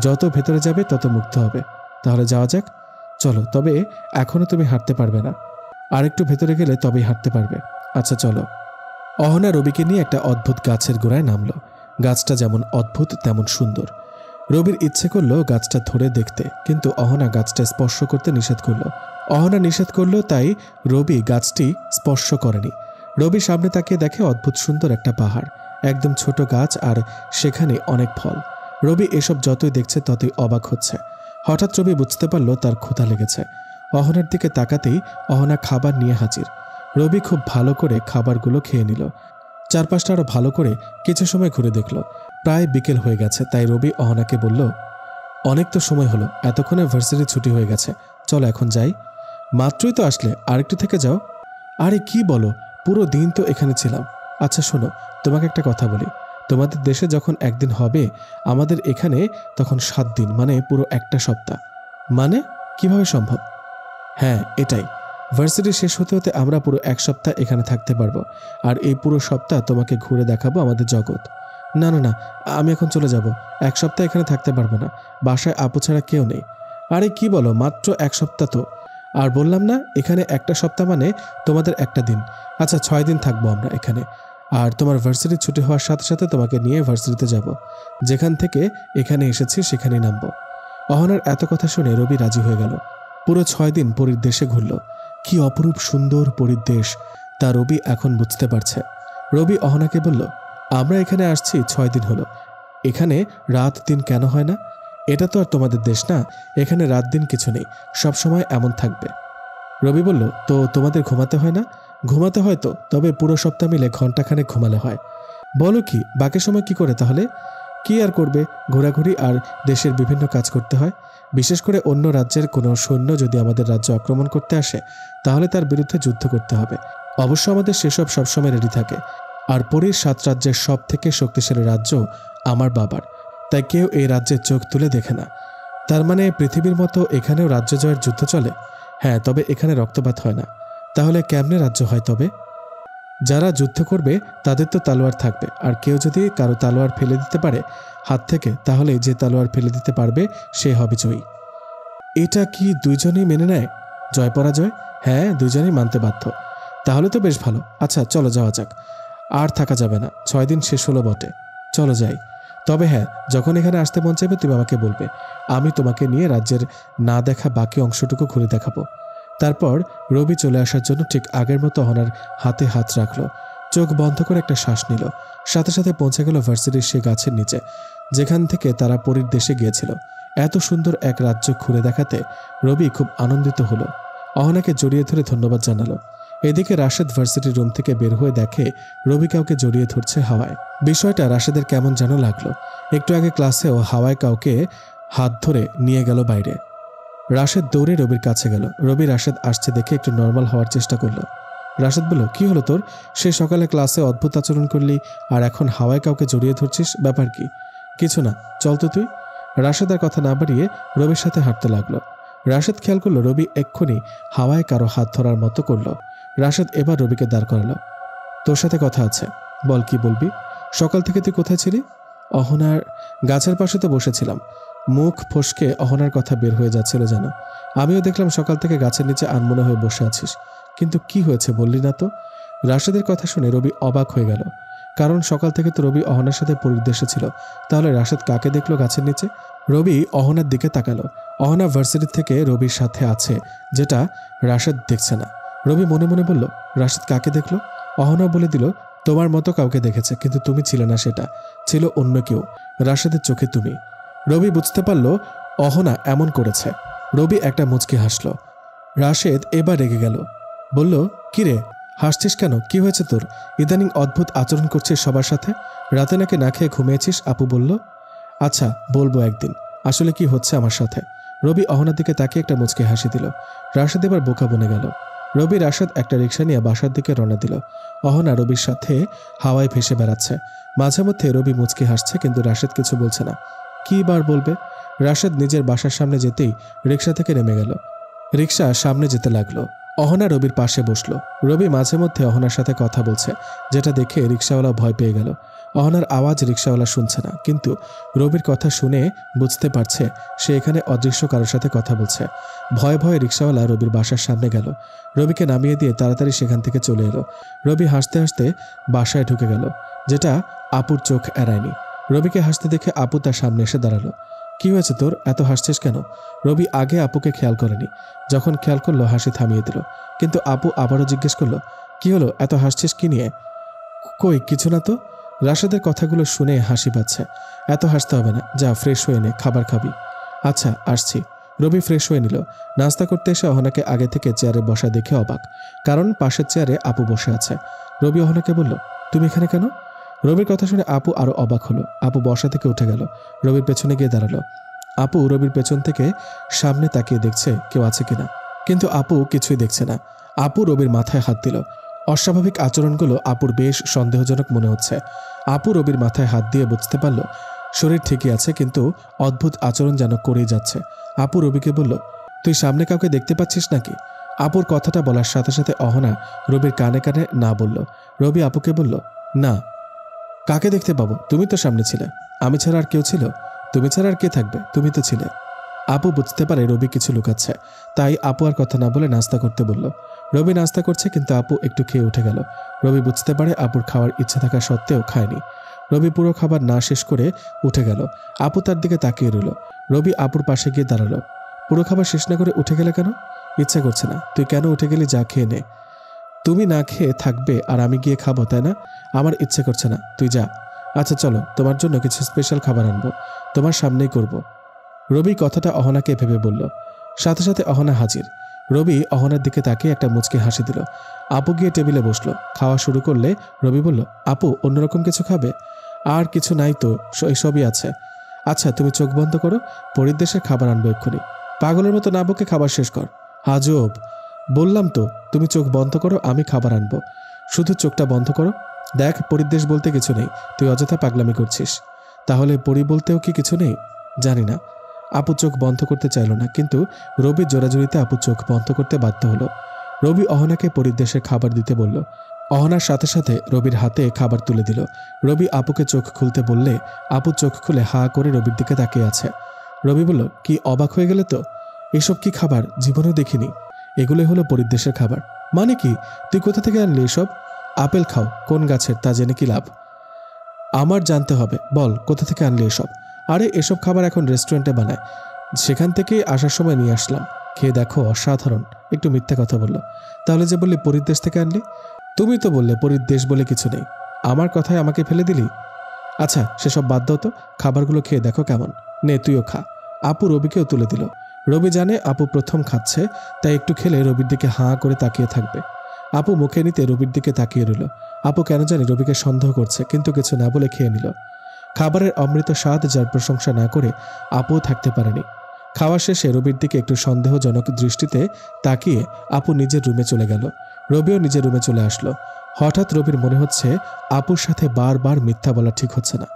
যত ভেতরে যাবে তত মুক্ত হবে। তাহলে যাওয়া যাক। চলো, তবে এখনো তুমি হাঁটতে পারবে না, আর একটু ভেতরে গেলে তবেই হাঁটতে পারবে। আচ্ছা চলো। অহনা রবিকে নিয়ে একটা অদ্ভুত গাছের গোড়ায় নামলো। গাছটা যেমন অদ্ভুত তেমন সুন্দর। রবির ইচ্ছে করলো গাছটা ধরে দেখতে, কিন্তু অহনা গাছটা স্পর্শ করতে নিষেধ করলো। অহনা নিষেধ করলো, তাই রবি গাছটি স্পর্শ করেনি। রবি সামনে তাকিয়ে দেখে অদ্ভুত সুন্দর একটা পাহাড়, একদম ছোট গাছ, আর সেখানে অনেক ফল। রবি এসব যতই দেখছে ততই অবাক হচ্ছে। হঠাৎ রবি বুঝতে পারল তার ক্ষুধা লেগেছে। অহনার দিকে তাকাতেই অহনা খাবার নিয়ে হাজির। রবি খুব ভালো করে খাবারগুলো খেয়ে নিল। চারপাশটা আরো ভালো করে কিছু সময় ঘুরে দেখল। প্রায় বিকেল হয়ে গেছে, তাই রবি অহনাকে বলল, অনেক তো সময় হলো, এতক্ষণে ভার্সিটি ছুটি হয়ে গেছে, চলো এখন যাই। মাত্রই তো আসলে, আরেকটু থেকে যাও। আরে কি বলো, পুরো দিন তো এখানে ছিলাম। আচ্ছা শোনো, তোমাকে একটা কথা বলি, তোমাদের দেশে যখন একদিন হবে আমাদের এখানে তখন 7 দিন, মানে পুরো একটা সপ্তাহ। মানে কিভাবে সম্ভব? হ্যাঁ এটাই, ভার্সিটি শেষ হতে হতে আমরা পুরো 1 সপ্তাহ এখানে থাকতে পারবো, আর এই পুরো সপ্তাহ তোমাকে ঘুরে দেখাবো আমাদের জগৎ। না না না, আমি এখন চলে যাব। 1 সপ্তাহ এখানে থাকতে পারবো না, বাসায় আপু ছাড়া কেউ নেই। আরে কি বলো, মাত্র 1 সপ্তাহ তো। আর বললাম না, এখানে একটা সপ্তাহ মানে তোমাদের একটা দিন। আচ্ছা 6 দিন থাকবো আমরা এখানে, আর তোমার ভার্সিটি ছুটি হওয়ার সাথে সাথে তোমাকে নিয়ে ভার্সিটিতে যাব। যেখান থেকে এখানে এসেছি সেখানেই নামবো। অহনার এত কথা শুনে রবি রাজি হয়ে গেল। পুরো 6 দিন পরীর দেশে ঘুরল। কি অপরূপ সুন্দর পরীর দেশ তা রবি এখন বুঝতে পারছে। রবি অহনাকে বলল, আমরা এখানে আসছি 6 দিন হলো, এখানে রাত দিন কেন হয় না? এটা তো আর তোমাদের দেশ না, এখানে রাত দিন কিছু নেই, সব সময় এমন থাকবে। রবি বলল, তো তোমাদের ঘুমাতে হয় না? ঘুমাতে হয় তো, তবে পুরো সপ্তাহ মিলে ঘন্টাখানেক ঘুমালে হয়। বলো কি, বাকি সময় কি করে তাহলে? কি আর করবে, ঘোরাঘুরি আর দেশের বিভিন্ন কাজ করতে হয়। বিশেষ করে অন্য রাজ্যের কোনো সৈন্য যদি আমাদের রাজ্য আক্রমণ করতে আসে তাহলে তার বিরুদ্ধে যুদ্ধ করতে হবে। অবশ্য আমাদের সেসব সবসময় রেডি থাকে। আর পরীর 7 রাজ্যের সব থেকে শক্তিশালী রাজ্য আমার বাবার, তাই কেউ এই রাজ্যের চোখ তুলে দেখে না। তার মানে পৃথিবীর মতো এখানেও রাজ্য জয়ের যুদ্ধ চলে? হ্যাঁ, তবে এখানে রক্তপাত হয় না। তাহলে কেমনে রাজ্য হয় তবে? যারা যুদ্ধ করবে তাদের তো তালোয়ার থাকবে, আর কেউ যদি কারো তালোয়ার ফেলে দিতে পারে হাত থেকে, তাহলে যে তালোয়ার ফেলে দিতে পারবে সে হবে জয়ী। এটা কি দুইজনেই মেনে নেয় জয় পরাজয়? হ্যাঁ, দুইজনেই মানতে বাধ্য। তাহলে তো বেশ ভালো। আচ্ছা চলো যাওয়া যাক, আর থাকা যাবে না, 6 দিন শেষ হলো বটে, চলো যাই। তবে হ্যাঁ, যখন এখানে আসতে মন চাইবে তুমি আমাকে বলবে, আমি তোমাকে নিয়ে রাজ্যের না দেখা বাকি অংশটুকু ঘুরে দেখাবো। তারপর রবি চলে আসার জন্য ঠিক আগের মতো অহনার হাতে হাত রাখলো। চোখ বন্ধ করে একটা শ্বাস নিল। সাথে সাথে পৌঁছে গেল ভার্সিটির সে গাছের নিচে, যেখান থেকে তারা পরীর দেশে গিয়েছিল। এত সুন্দর এক রাজ্য ঘুরে দেখাতে রবি খুব আনন্দিত হলো। অহনাকে জড়িয়ে ধরে ধন্যবাদ জানালো। এদিকে রাশেদ ভার্সিটির রুম থেকে বের হয়ে দেখে রবি কাউকে জড়িয়ে ধরছে হাওয়ায়। বিষয়টা রাশেদের কেমন যেন লাগলো। একটু আগে ক্লাসেও হাওয়ায় কাউকে হাত ধরে নিয়ে গেল বাইরে। রাশেদ দৌড়ে রবির কাছে গেল। রবি রাশেদ আসছে দেখে একটু নর্মাল হওয়ার চেষ্টা করলো। রাশেদ বলল, কি হলো তোর? সে সকালে ক্লাসে অদ্ভুত আচরণ করলি, আর এখন হাওয়ায় কাউকে জড়িয়ে ধরছিস, ব্যাপার কি? কিছু না, চল তো তুই। রাশেদ আর কথা না বাড়িয়ে রবির সাথে হাঁটতে লাগলো। রাশেদ খেয়াল করলো রবি এক্ষুনি হাওয়ায় কারো হাত ধরার মতো করলো। রাশেদ এবার রবিকে দাঁড় করালো। তোর সাথে কথা আছে, বল কি বলবি? সকাল থেকে তুই কোথায় ছিলি? অহনার গাছের পাশে তো বসেছিলাম। মুখ ফসকে অহনার কথা বের হয়ে যাচ্ছিল যেন। আমিও দেখলাম সকাল থেকে গাছের নিচে আনমনা হয়ে বসে আছিস, কিন্তু কি হয়েছে বললি না তো? রাশেদের কথা শুনে রবি অবাক হয়ে গেল। কারণ সকাল থেকে তো রবি অহনার সাথে পরিদেশে ছিল। তাহলে রাশেদ কাকে দেখলো গাছের নিচে? রবি অহনার দিকে তাকালো। অহনা ভার্সিটি থেকে রবির সাথে আছে, যেটা রাশেদ দেখছে না। রবি মনে মনে বলল, রাশেদ কাকে দেখলো? অহনা বলে দিল, তোমার মতো কাউকে দেখেছে, কিন্তু তুমি ছিলে না, সেটা ছিল অন্য কেউ। রাশেদের চোখে তুমি। রবি বুঝতে পারল অহনা এমন করেছে। রবি একটা মুচকি হাসল। রাশেদ এবার রেগে গেল। বলল, কিরে হাসছিস কেন? কি হয়েছে তোর? ইদানিং অদ্ভুত আচরণ করছিস সবার সাথে। রাতে নাকি না খেয়ে ঘুমিয়েছিস? আপু বলল। আচ্ছা বলবো একদিন আসলে কি হচ্ছে আমার সাথে। রবি অহনার দিকে তাকিয়ে একটা মুচকি হাসি দিল। রাশেদ এবার বোকা বনে গেল। রবি রাশেদ একটা রিক্সা নিয়ে বাসার দিকে রওনা দিল। অহনা রবির সাথে হাওয়ায় ভেসে বেড়াচ্ছে। মাঝে মধ্যে রবি মুচকি হাসছে, কিন্তু রাশেদ কিছু বলছে না। কি বার বলবে? রাশেদ নিজের বাসার সামনে যেতেই রিক্সা থেকে নেমে গেল। রিক্সা সামনে যেতে লাগলো। অহনা রবির পাশে বসলো। রবি মাঝে মধ্যে অহনার সাথে কথা বলছে, যেটা দেখে রিক্সাওয়ালা ভয় পেয়ে গেল। অহনার আওয়াজ রিক্সাওয়ালা শুনছে না, কিন্তু রবির কথা শুনে বুঝতে পারছে সে এখানে অদৃশ্য কারোর সাথে কথা বলছে। ভয়ে ভয়ে রিক্সাওয়ালা রবির বাসার সামনে গেল। রবিকে নামিয়ে দিয়ে তাড়াতাড়ি সেখান থেকে চলে এলো। রবি হাসতে হাসতে বাসায় ঢুকে গেল, যেটা আপুর চোখ এড়ায়নি। রবিকে হাসতে দেখে আপু তার সামনে এসে দাঁড়ালো। কি হয়েছে তোর? এত হাসছিস কেন? রবি আগে আপুকে খেয়াল করেনি। যখন খেয়াল করলো হাসি থামিয়ে দিল। কিন্তু আপু আবারও জিজ্ঞেস করলো, কি হলো, এত হাসছিস কি নিয়ে? কই কিছু না তো। রাশেদের কথাগুলো শুনে হাসি পাচ্ছে। এত হাসতে হবে না, যা ফ্রেশ হয়ে নে, খাবার খাবি। আচ্ছা আসছি। রবি ফ্রেশ হয়ে নিল। নাস্তা করতে এসে অহনাকে আগে থেকে চেয়ারে বসা দেখে অবাক, কারণ পাশের চেয়ারে আপু বসে আছে। রবি অহনাকে বলল, তুমি এখানে কেন? রবির কথা শুনে আপু আরো অবাক হলো। আপু বসা থেকে উঠে গেল, রবির পেছনে গিয়ে দাঁড়ালো। আপু রবির পেছন থেকে সামনে তাকিয়ে দেখছে কেউ আছে কিনা, কিন্তু আপু কিছুই দেখছে না। আপু রবির মাথায় হাত দিল। অস্বাভাবিক আচরণগুলো আপুর বেশ সন্দেহজনক মনে হচ্ছে। আপু রবির মাথায় হাত দিয়ে বুঝতে পারল শরীর ঠিকই আছে, কিন্তু অদ্ভুত আচরণ যেন করেই যাচ্ছে। আপু রবিকে বলল, তুই সামনে কাউকে দেখতে পাচ্ছিস নাকি? আপুর কথাটা বলার সাথে সাথে অহনা রবির কানে কানে না বলল। রবি আপুকে বলল, না। কাকে দেখতে পাবো? তুমি তো সামনে ছিলে। আমি ছাড়া আর কেউ ছিল? তুমি ছাড়া আর কে থাকবে? তুমি তো ছিলে। আপু বুঝতে পারে রবি কিছু লুকাচ্ছে, তাই আপু আর কথা না বলে নাস্তা করতে বলল। রবি নাস্তা করছে, কিন্তু আপু একটু খেয়ে উঠে গেল। রবি বুঝতে পারে আপুর খাওয়ার ইচ্ছে থাকা সত্ত্বেও খায়নি। রবি পুরো খাবার না শেষ করে উঠে গেল। আপু তার দিকে তাকিয়ে রইল। রবি আপুর পাশে গিয়ে দাঁড়ালো। পুরো খাবার শেষ না করে উঠে গেলে কেন? ইচ্ছা করছে না। তুই কেন উঠে গেলি? যা খেয়ে নে। তুমি না খেয়ে থাকবে আর আমি গিয়ে খাবো, তাই না? আমার ইচ্ছে করছে না, তুই যা। আচ্ছা চলো, তোমার জন্য কিছু স্পেশাল খাবার আনবো, তোমার সামনেই করব। রবি কথাটা অহনাকে ভেবে বলল। সাথে সাথে অহনা হাজির। রবি অহনার দিকে তাকিয়ে একটা মুচকি হাসি দিল। আপু গিয়ে টেবিলে বসলো। খাওয়া শুরু করলে রবি বলল, আপু অন্যরকম কিছু খাবে? আর কিছু নাই তো, এসবই আছে। আচ্ছা তুমি চোখ বন্ধ করো, পরিদেশের খাবার আনবো এক্ষুনি। পাগলের মতো না বকে খাবার শেষ কর। আজব। বললাম তো তুমি চোখ বন্ধ করো, আমি খাবার আনবো। শুধু চোখটা বন্ধ করো। দেখ, পরিদেশ বলতে কিছু নেই, তুই অযথা পাগলামি করছিস। তাহলে পরি বলতেও কি কিছু নেই? জানি না। আপু চোখ বন্ধ করতে চাইল না, কিন্তু রবির জোরাজুরিতে আপু চোখ বন্ধ করতে বাধ্য হলো। রবি অহনাকে পরিদেশের খাবার দিতে বলল। অহনার সাথে সাথে রবির হাতে খাবার তুলে দিল। রবি আপুকে চোখ খুলতে বললে আপু চোখ খুলে হা করে রবির দিকে তাকিয়ে আছে। রবি বলল, কি অবাক হয়ে গেলে তো? এসব কি খাবার? জীবনেও দেখিনি। এগুলোই হলো পরিদেশের খাবার। মানে কি? তুই কোথা থেকে আনলি এসব? আপেল খাও, কোন গাছের তা জেনে কি লাভ? আমার জানতে হবে, বল কোথা থেকে আনলি এসব? আরে এসব খাবার এখন রেস্টুরেন্টে বানায়, সেখান থেকে আসার সময় নিয়ে আসলাম। খেয়ে দেখো, অসাধারণ। একটু মিথ্যা কথা বললো। তাহলে যে বললি পরিদেশ থেকে আনলি? তুমি তো বললে পরিদেশ বলে কিছু নেই। আমার কথায় আমাকে ফেলে দিলি। আচ্ছা সেসব বাদ দাও তো, খাবারগুলো খেয়ে দেখো কেমন। নে তুইও খা। আপু রবিকেও তুলে দিল। রবি জানে আপু প্রথম খাচ্ছে, তাই একটু খেলে রবির দিকে হাঁ করে তাকিয়ে থাকবে। আপু মুখে নিতে রবির দিকে তাকিয়ে রইল। আপু কেন জানি রবিকে সন্দেহ করছে, কিন্তু কিছু না বলে খেয়ে নিল। খাবারের অমৃত স্বাদ যার প্রশংসা না করে আপুও থাকতে পারেনি। খাওয়া শেষে রবির দিকে একটু সন্দেহজনক দৃষ্টিতে তাকিয়ে আপু নিজের রুমে চলে গেল। রবিও নিজের রুমে চলে আসলো। হঠাৎ রবির মনে হচ্ছে আপুর সাথে বারবার মিথ্যা বলা ঠিক হচ্ছে না।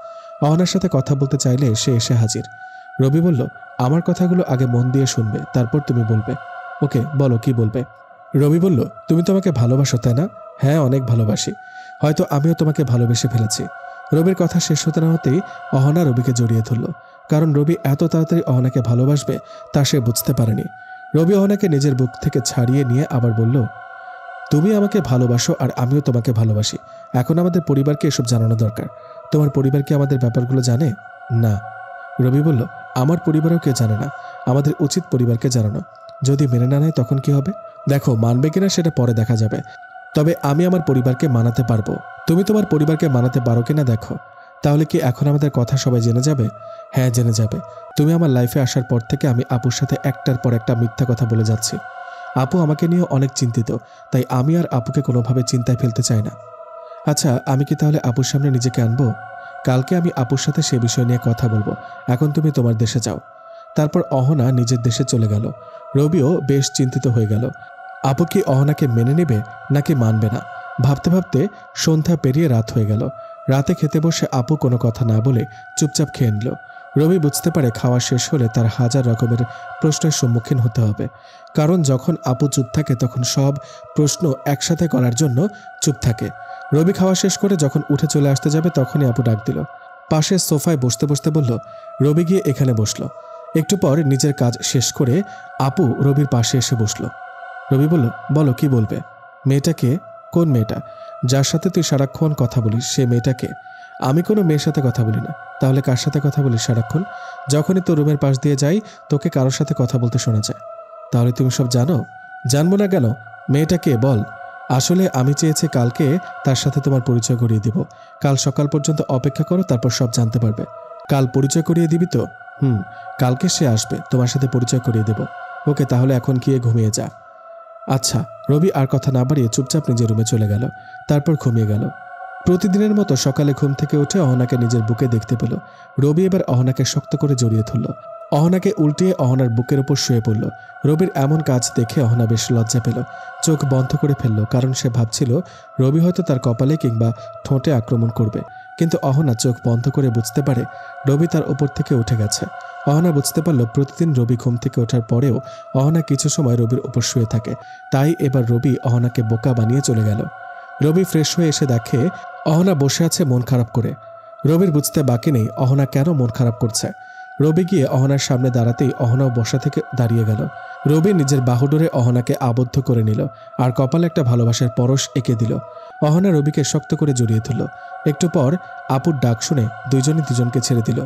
অহনার সাথে কথা বলতে চাইলে সে এসে হাজির। রবি বলল, আমার কথাগুলো আগে মন দিয়ে শুনবে, তারপর তুমি বলবে। ওকে বলো, কি বলবে? রবি বলল, তুমি তো আমাকে ভালোবাসো তাই না? হ্যাঁ অনেক ভালোবাসি। হয়তো আমিও তোমাকে ভালোবেসে ফেলেছি। রবির কথা শেষ হতে না হতেই অহনা রবিকে জড়িয়ে ধরল, কারণ রবি এত তাড়াতাড়ি অহনাকে ভালোবাসবে তা সে বুঝতে পারেনি। রবি অহনাকে নিজের বুক থেকে ছাড়িয়ে নিয়ে আবার বলল, তুমি আমাকে ভালোবাসো আর আমিও তোমাকে ভালোবাসি। এখন আমাদের পরিবারকে এসব জানানো দরকার। তোমার পরিবার কি আমাদের ব্যাপারগুলো জানে? না। রবি বলল, আমার পরিবারও কেউ জানে না। আমাদের উচিত পরিবারকে জানানো। যদি মেনে না নেয় তখন কি হবে? দেখো, মানবে কিনা সেটা পরে দেখা যাবে, তবে আমি আমার পরিবারকে মানাতে পারবো। তুমি তোমার পরিবারকে মানাতে পারো কিনা দেখো। তাহলে কি এখন আমাদের কথা সবাই জেনে যাবে? হ্যাঁ, জেনে যাবে। তুমি আমার লাইফে আসার পর থেকে আমি আপুর সাথে একটার পর একটা মিথ্যা কথা বলে যাচ্ছি। আপু আমাকে নিয়ে অনেক চিন্তিত, তাই আমি আর আপুকে কোনোভাবে চিন্তায় ফেলতে চাই না। আচ্ছা, আমি কি তাহলে আপুর সামনে নিজেকে আনবো? কালকে আমি আপুর সাথে সে বিষয় নিয়ে কথা বলবো। এখন তুমি তোমার দেশে যাও। তারপর অহনা নিজের দেশে চলে গেল। রবিও বেশ চিন্তিত হয়ে গেল। আপু কি অহনাকে মেনে নেবে নাকি মানবে না? ভাবতে ভাবতে সন্ধ্যা পেরিয়ে রাত হয়ে গেল। রাতে খেতে বসে আপু কোনো কথা না বলে চুপচাপ খেয়ে নিল। রবি বুঝতে পারে খাওয়া শেষ হলে তার হাজার রকমের প্রশ্নের সম্মুখীন হতে হবে, কারণ যখন আপু চুপ থাকে তখন সব প্রশ্ন একসাথে করার জন্য চুপ থাকে। রবি খাওয়া শেষ করে যখন উঠে চলে আসতে যাবে তখনই আপু ডাক দিল। পাশের সোফায় বসতে বসতে বলল, রবি গিয়ে এখানে বসলো। একটু পর নিজের কাজ শেষ করে আপু রবির পাশে এসে বসলো। রবি বলল, বলো কি বলবে? মেয়েটাকে? কোন মেয়েটা? যার সাথে তুই সারাক্ষণ কথা বলিস সে মেয়েটাকে? আমি কোনো মেয়ের সাথে কথা বলি না। তাহলে কার সাথে কথা বলিস সারাক্ষণ? যখনই তোর রুমের পাশ দিয়ে যাই তোকে কারোর সাথে কথা বলতে শোনা যায়। তাহলে তুমি সব জানো? জানবো না কেন? মেয়েটাকে বল। আসলে আমি চেয়েছি কালকে তার সাথে তোমার পরিচয় করিয়ে দিব। কাল সকাল পর্যন্ত অপেক্ষা করো, তারপর সব জানতে পারবে। কাল পরিচয় করিয়ে দিবি তো? কালকে সে আসবে, তোমার সাথে পরিচয় করিয়ে দেব। ওকে, তাহলে এখন গিয়ে ঘুমিয়ে যা। আচ্ছা। রবি আর কথা না বাড়িয়ে চুপচাপ নিজের রুমে চলে গেল। তারপর ঘুমিয়ে গেল। প্রতিদিনের মতো সকালে ঘুম থেকে উঠে অহনাকে নিজের বুকে দেখতে পেল। রবি এবার অহনাকে শক্ত করে জড়িয়ে ধরল। অহনাকে উল্টিয়ে অহনার বুকের উপর শুয়ে পড়ল। রবির এমন কাজ দেখে অহনা বেশ লজ্জা পেল। চোখ বন্ধ করে ফেলল, কারণ সে ভাবছিল রবি হয়তো তার কপালে কিংবা ঠোঁটে আক্রমণ করবে। কিন্তু অহনা চোখ বন্ধ করে বুঝতে পারে রবি তার উপর থেকে উঠে গেছে। অহনা বুঝতে পারল প্রতিদিন রবি ঘুম থেকে ওঠার পরেও অহনা কিছু সময় রবির উপর শুয়ে থাকে। তাই এবার রবি অহনাকে বোকা বানিয়ে চলে গেল। রবি ফ্রেশ হয়ে এসে দেখে অহনা বসে আছে মন খারাপ করে। রবির বুঝতে বাকি নেই অহনা কেন মন খারাপ করছে। রবি গিয়ে অহনার সামনে দাঁড়াতেই অহনাও বসা থেকে দাঁড়িয়ে গেল। রবি নিজের বাহুডোরে অহনাকে আবদ্ধ করে নিল আর কপালে একটা ভালোবাসার পরশ এঁকে দিল। অহনা রবিকে শক্ত করে জড়িয়ে ধরল। একটু পর আপুর ডাক শুনে দুজনই দুজনকে ছেড়ে দিল।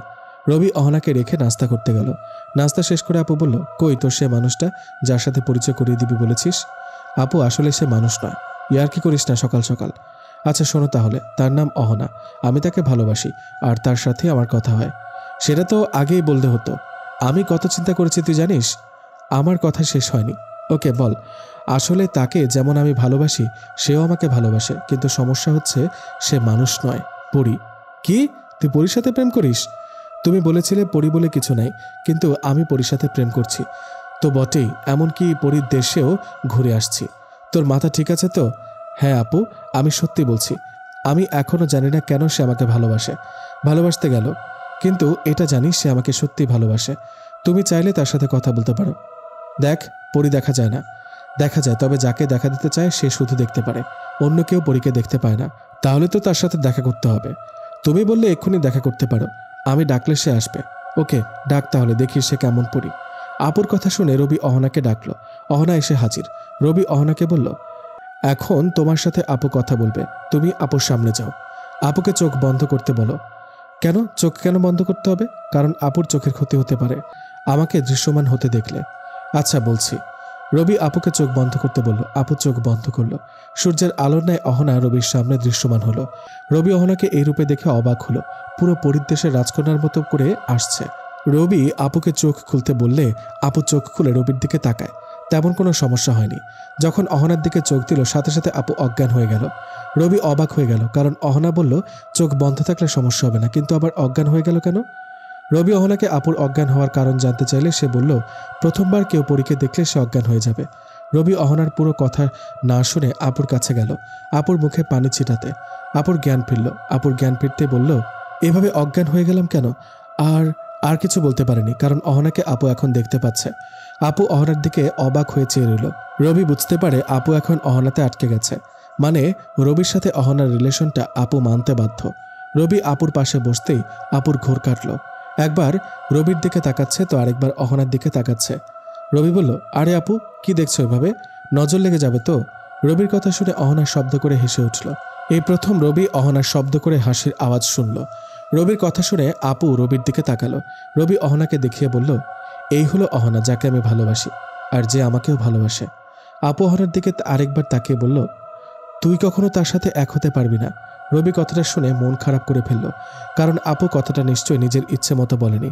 রবি অহনাকে রেখে নাস্তা করতে গেল। নাস্তা শেষ করে আপু বলল, কই তোর সে মানুষটা যার সাথে পরিচয় করিয়ে দিবি বলেছিস? আপু, আসলে সে মানুষ নয়। ইয়ার কি করিস না সকাল সকাল? আচ্ছা শোনো তাহলে, তার নাম অহনা। আমি তাকে ভালোবাসি আর তার সাথে আমার কথা হয়। সেটা তো আগেই বলতে হতো। আমি কত চিন্তা করেছি তুই জানিস? আমার কথা শেষ হয়নি। ওকে বল। আসলে তাকে যেমন আমি ভালোবাসি সেও আমাকে ভালোবাসে, কিন্তু সমস্যা হচ্ছে সে মানুষ নয়, পরী। কি? তুই পরীর সাথে প্রেম করিস? তুমি বলেছিলে পরী বলে কিছু নাই, কিন্তু আমি পরীর সাথে প্রেম করছি তো বটেই, এমনকি পরীর দেশেও ঘুরে আসছি। তোর মাথা ঠিক আছে তো? হ্যাঁ আপু, আমি সত্যি বলছি। আমি এখনও জানি না কেন সে আমাকে ভালোবাসতে গেল, কিন্তু এটা জানি সে আমাকে সত্যি ভালোবাসে। তুমি চাইলে তার সাথে কথা বলতে পারো। দেখ, পরী দেখা যায় না। দেখা যায়, তবে যাকে দেখা দিতে চায় সে শুধু দেখতে পারে, অন্য কেউ পরীকে দেখতে পায় না। তাহলে তো তার সাথে দেখা করতে হবে। তুমি বললে এক্ষুনি দেখা করতে পারো, আমি ডাকলে সে আসবে। ওকে ডাক তাহলে, দেখি সে কেমন পরী। আপুর কথা শুনে রবি অহনাকে ডাকলো। অহনা এসে হাজির। রবি অহনাকে বলল, এখন তোমার সাথে আপু কথা বলবে, তুমি আপুর সামনে যাও। আপুকে চোখ বন্ধ করতে বলো। কেন চোখ কেন বন্ধ করতে হবে? কারণ আপুর চোখের ক্ষতি হতে পারে আমাকে দৃশ্যমান হতে দেখলে। আচ্ছা বলছি। রবি আপুকে চোখ বন্ধ করতে বলল। আপু চোখ বন্ধ করলো। সূর্যের আলোর ন্যায় অহনা রবির সামনে দৃশ্যমান হলো। রবি অহনাকে এই রূপে দেখে অবাক হলো। পুরো পরিদেশের রাজকন্যার মতো করে আসছে। রবি আপুকে চোখ খুলতে বললে আপু চোখ খুলে রবির দিকে তাকায়। তেমন কোনো সমস্যা হয়নি। যখন অহনার দিকে চোখ দিল সাথে সাথে আপু অজ্ঞান হয়ে গেল। রবি অবাক হয়ে গেল, কারণ অহনা বলল চোখ বন্ধ থাকলে সমস্যা হবে না, কিন্তু আবার অজ্ঞান হয়ে গেল কেন? রবি অহনাকে আপুর অজ্ঞান হওয়ার কারণ জানতে চাইলে সে বলল, প্রথমবার কেউ পরীকে দেখলে সে অজ্ঞান হয়ে যাবে। রবি অহনার পুরো কথা না শুনে আপুর কাছে গেল, আপুর মুখে পানি ছিটাতে। আপুর জ্ঞান ফিরল। আপুর জ্ঞান ফিরতে বলল, এভাবে অজ্ঞান হয়ে গেলাম কেন? আর কিছু বলতে পারেনি, কারণ অহনাকে আপু এখন দেখতে পাচ্ছে। আপু অহনার দিকে অবাক হয়ে চেয়ে রইল। রবি বুঝতে পারে আপু এখন অহনাতে আটকে গেছে, মানে রবির সাথে অহনার রিলেশনটা আপু মানতে বাধ্য। রবি আপুর পাশে বসতেই আপুর ঘোর কাটল। একবার রবির দিকে তাকাচ্ছে তো আরেকবার অহনার দিকে তাকাচ্ছে। রবি বলল, আরে আপু কি দেখছো এভাবে? নজর লেগে যাবে তো। রবির কথা শুনে অহনা শব্দ করে হেসে উঠল। এই প্রথম রবি অহনার শব্দ করে হাসির আওয়াজ শুনল। রবির কথা শুনে আপু রবির দিকে তাকালো। রবি অহনাকে দেখিয়ে বলল, এই হলো অহনা, যাকে আমি ভালোবাসি আর যে আমাকেও ভালোবাসে। আপু অহনার দিকে আরেকবার তাকিয়ে বলল, তুই কখনো তার সাথে এক হতে পারবি না। রবি কথাটা শুনে মন খারাপ করে ফেলল, কারণ আপু কথাটা নিশ্চয়ই নিজের ইচ্ছে মতো বলেনি,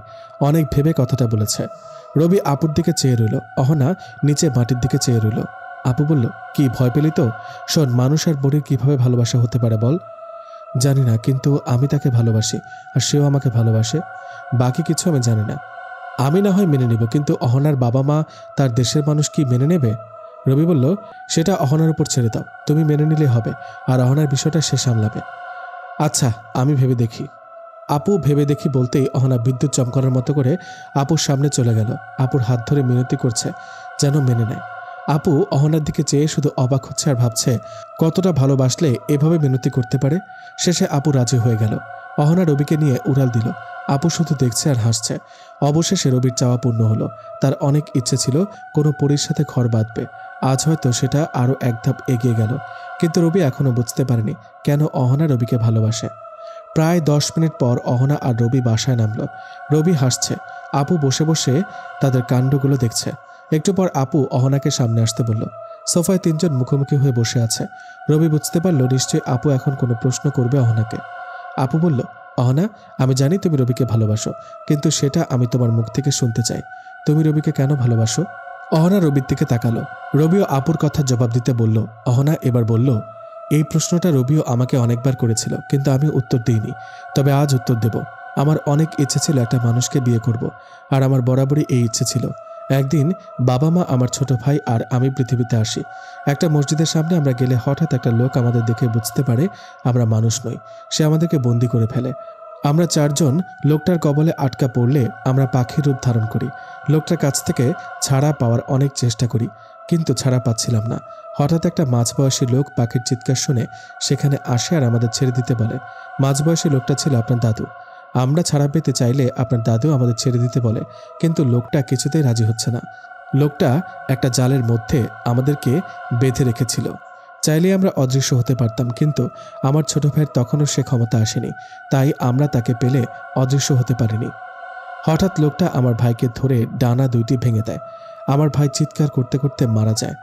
অনেক ভেবে কথাটা বলেছে। রবি আপুর দিকে চেয়ে রইল। অহনা নিচে মাটির দিকে চেয়ে রইল। আপু বলল, কি ভয় পেলি তো? শোন, মানুষ আর বড়ির কিভাবে ভালোবাসা হতে পারে বল? জানি না, কিন্তু আমি তাকে ভালোবাসি আর সেও আমাকে ভালোবাসে। বাকি কিছু আমি জানি না। আমি না হয় মেনে নিব, কিন্তু অহনার বাবা মা, তার দেশের মানুষ কি মেনে নেবে? রবি বলল, সেটা অহনার উপর ছেড়ে দাও, তুমি মেনে নিলে হবে, আর অহনার বিষয়টা সে সামলাবে। আচ্ছা, আমি ভেবে দেখি। আপু ভেবে দেখি বলতেই অহনা বিদ্যুৎ চমকানোর মতো করে আপুর সামনে চলে গেল। আপুর হাত ধরে মিনতি করছে যেন মেনে নেয়। আপু অহনার দিকে চেয়ে শুধু অবাক হচ্ছে আর ভাবছে কতটা ভালোবাসলে এভাবে মিনতি করতে পারে। শেষে আপু রাজি হয়ে গেল। অহনা রবিকে নিয়ে উড়াল দিল। আপু শুধু দেখছে আর হাসছে। অবশেষে রবির চাওয়া পূর্ণ হলো। তার অনেক ইচ্ছে ছিল কোনো পরীর সাথে ঘর বাঁধবে। আজ হয়তো সেটা আরও এক ধাপ এগিয়ে গেল। কিন্তু রবি এখনও বুঝতে পারেনি কেন অহনা রবিকে ভালোবাসে। প্রায় 10 মিনিট পর অহনা আর রবি বাসায় নামল। রবি হাসছে, আপু বসে বসে তাদের কাণ্ডগুলো দেখছে। একটু পর আপু অহনাকে সামনে আসতে বলল। সোফায় 3 জন মুখোমুখি হয়ে বসে আছে। রবি বুঝতে পারল নিশ্চয়ই আপু এখন কোনো প্রশ্ন করবে অহনাকে। আপু বলল, অহনা, আমি জানি তুমি রবিকে ভালোবাসো, কিন্তু সেটা আমি তোমার মুখ থেকে শুনতে চাই। তুমি রবিকে কেন ভালোবাসো? অহনা রবির দিকে তাকালো। রবিও আপুর কথা জবাব দিতে বলল। অহনা এবার বলল, এই প্রশ্নটা রবিও আমাকে অনেকবার করেছিল, কিন্তু আমি উত্তর দিইনি। তবে আজ উত্তর দেব। আমার অনেক ইচ্ছে ছিল একটা মানুষকে বিয়ে করব, আর আমার বরাবরই এই ইচ্ছে ছিল। একদিন বাবা মা, আমার ছোট ভাই আর আমি পৃথিবীতে আসি। একটা মসজিদের সামনে আমরা গেলে হঠাৎ একটা লোক আমাদের দেখে বুঝতে পারে আমরা মানুষ নই। সে আমাদেরকে বন্দি করে ফেলে। আমরা 4 জন লোকটার কবলে আটকা পড়লে আমরা পাখির রূপ ধারণ করি। লোকটার কাছ থেকে ছাড়া পাওয়ার অনেক চেষ্টা করি, কিন্তু ছাড়া পাচ্ছিলাম না। হঠাৎ একটা মাঝবয়সী লোক পাখির চিৎকার শুনে সেখানে আসে আর আমাদের ছেড়ে দিতে বলে। মাঝবয়সী লোকটা ছিল আপনার দাদু। আমরা ছাড়া পেতে চাইলে আপনার দাদু আমাদের ছেড়ে দিতে বলে, কিন্তু লোকটা কিছুতেই রাজি হচ্ছে না। লোকটা একটা জালের মধ্যে আমাদেরকে বেঁধে রেখেছিল। চাইলে আমরা অদৃশ্য হতে পারতাম, কিন্তু আমার ছোট ভাইয়ের তখনও সে ক্ষমতা আসেনি, তাই আমরা তাকে পেলে অদৃশ্য হতে পারিনি। হঠাৎ লোকটা আমার ভাইকে ধরে ডানা 2টি ভেঙে দেয়। আমার ভাই চিৎকার করতে করতে মারা যায়।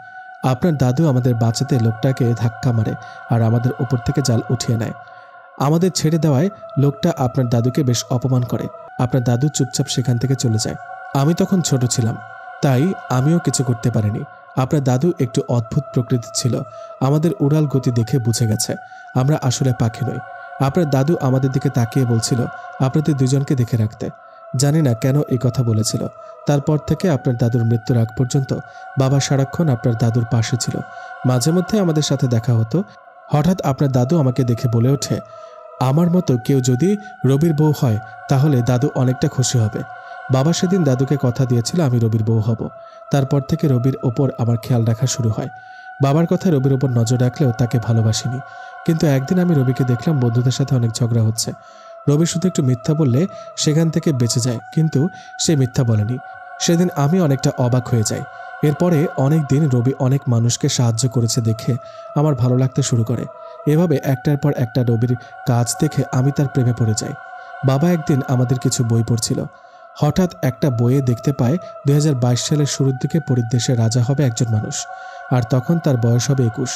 আপনার দাদু আমাদের বাঁচাতে লোকটাকে ধাক্কা মারে আর আমাদের উপর থেকে জাল উঠিয়ে নেয়। আমাদের ছেড়ে দেওয়ায় লোকটা আপনার দাদুকে বেশ অপমান করে। আপনার দাদু চুপচাপ সেখান থেকে চলে যায়। আমি তখন ছোট ছিলাম, তাই আমিও কিছু করতে পারিনি। আপনার দাদু একটু অদ্ভুত প্রকৃতির ছিল। আমাদের উড়াল গতি দেখে বুঝে গেছে আমরা আসলে পাখি নই। আপনার দাদু আমাদের দিকে তাকিয়ে বলছিল আপনাদের 2 জনকে দেখে রাখতে। জানি না কেন এই কথা বলেছিল। তারপর থেকে আপনার দাদুর মৃত্যুর আগ পর্যন্ত বাবা সারাক্ষণ আপনার দাদুর পাশে ছিল। মাঝে মধ্যে আমাদের সাথে দেখা হতো। হঠাৎ আপনার দাদু আমাকে দেখে বলে ওঠে, আমার মতো কেউ যদি রবির বউ হয় তাহলে দাদু অনেকটা খুশি হবে। বাবা সেদিন দাদুকে কথা দিয়েছিল আমি রবির বউ হব। তারপর থেকে রবির ওপর আমার খেয়াল রাখা শুরু হয়। বাবার কথায় রবির ওপর নজর রাখলেও তাকে ভালোবাসিনি। কিন্তু একদিন আমি রবিকে দেখলাম বন্ধুদের সাথে অনেক ঝগড়া হচ্ছে। রবি শুধু একটু মিথ্যা বললে সেখান থেকে বেঁচে যায়, কিন্তু সে মিথ্যা বলেনি। সেদিন আমি অনেকটা অবাক হয়ে যাই। এরপরে অনেক দিন রবি অনেক মানুষকে সাহায্য করেছে দেখে আমার ভালো লাগতে শুরু করে। এভাবে একটার পর একটা রবির কাজ দেখে আমি তার প্রেমে পড়ে যাই। বাবা একদিন আমাদের কিছু বই পড়ছিল। হঠাৎ একটা বইয়ে দেখতে পায় 2022 সালের শুরুর দিকে পরীর দেশে রাজা হবে একজন মানুষ, আর তখন তার বয়স হবে 21।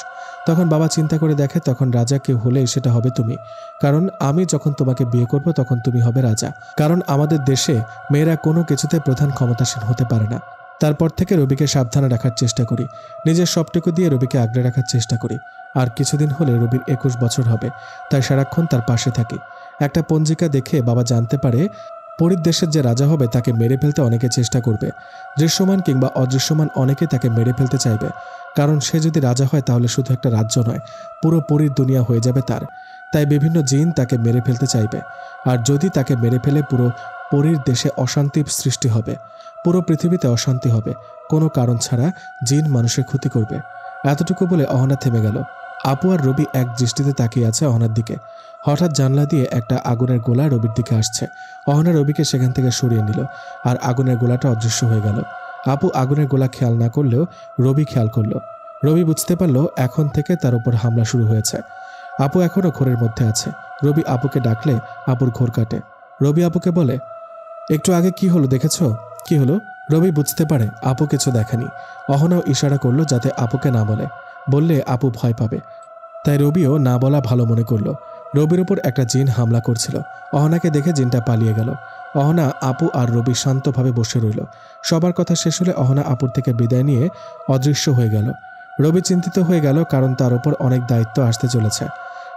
তখন বাবা চিন্তা করে দেখে তখন রাজা কেউ হলেই সেটা হবে তুমি, কারণ আমি যখন তোমাকে বিয়ে করব তখন তুমি হবে রাজা। কারণ আমাদের দেশে মেয়েরা কোনো কিছুতে প্রধান ক্ষমতাসীন হতে পারে না। তারপর থেকে রবিকে সাবধানে রাখার চেষ্টা করি। নিজের সবটুকু দিয়ে রবিকে আগলে রাখার চেষ্টা করি। আর কিছুদিন হলে রবির 21 বছর হবে, তাই সারাক্ষণ তার পাশে থাকি। একটা পঞ্জিকা দেখে বাবা জানতে পারে পরীর দেশের যে রাজা হবে তাকে মেরে ফেলতে অনেকে চেষ্টা করবে। দৃশ্যমান কিংবা অদৃশ্যমান অনেকে তাকে মেরে ফেলতে চাইবে, কারণ সে যদি রাজা হয় তাহলে শুধু একটা রাজ্য নয়, পুরো পরীর দুনিয়া হয়ে যাবে তার। তাই বিভিন্ন জিন তাকে মেরে ফেলতে চাইবে। আর যদি তাকে মেরে ফেলে পুরো পরীর দেশে অশান্তি সৃষ্টি হবে, পুরো পৃথিবীতে অশান্তি হবে। কোনো কারণ ছাড়া জিন মানুষের ক্ষতি করবে। এতটুকু বলে অহনা থেমে গেল। আপু আর রবি এক দৃষ্টিতে তাকিয়ে আছে অহনার দিকে। হঠাৎ জানলা দিয়ে একটা আগুনের গোলা রবির দিকে আসছে। অহনা রবিকে সেখান থেকে সরিয়ে নিল, আর আগুনের গোলাটা অদৃশ্য হয়ে গেল। আপু আগুনের গোলা খেয়াল না করলেও রবি খেয়াল করলো। রবি বুঝতে পারল এখন থেকে তার উপর হামলা শুরু হয়েছে। আপু এখনও ঘোরের মধ্যে আছে। রবি আপুকে ডাকলে আপুর ঘোর কাটে। রবি আপুকে বলে, একটু আগে কি হলো দেখেছ? কি হলো? রবি বুঝতে পারে আপু কিছু দেখেনি। অহনাও ইশারা করলো যাতে আপুকে না বলে, বললে আপু ভয় পাবে। তাই রবিও না বলা ভালো মনে করলো। রবির উপর একটা জিন হামলা করছিল। অহনাকে দেখে জিনটা পালিয়ে গেল। অহনা, আপু আর রবি শান্তভাবে বসে রইল। সবার কথা শেষ হলে অহনা আপুর থেকে বিদায় নিয়ে অদৃশ্য হয়ে গেল। রবি চিন্তিত হয়ে গেল, কারণ তার উপর অনেক দায়িত্ব আসতে চলেছে।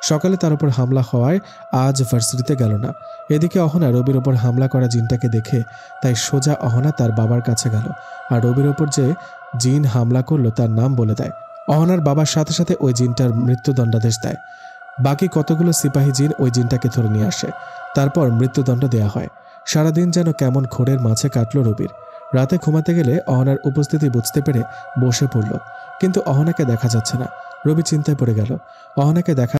সকালে তার উপর হামলা হওয়ায় আজ ভার্সিটিতে গেল না। এদিকে অহনা রবির উপর হামলা করা জিনটাকে দেখে তাই সোজা অহনা তার বাবার কাছে গেল আর রবির উপর যে জিন হামলা করলো তার নাম বলে দেয়। অহনার বাবার সাথে সাথে ওই জিনটার মৃত্যুদণ্ডাদেশ দেয়। বাকি কতগুলো সিপাহী জিন ওই জিনটাকে ধরে নিয়ে আসে। তারপর মৃত্যুদণ্ড দেয়া হয়। সারাদিন যেন কেমন ঘোরের মাঝে কাটল রবির। রাতে ঘুমাতে গেলে অহনার উপস্থিতি বুঝতে পেরে বসে পড়ল, কিন্তু অহনাকে দেখা যাচ্ছে না। রবি চিন্তায় পড়ে গেল। অহনাকে দেখা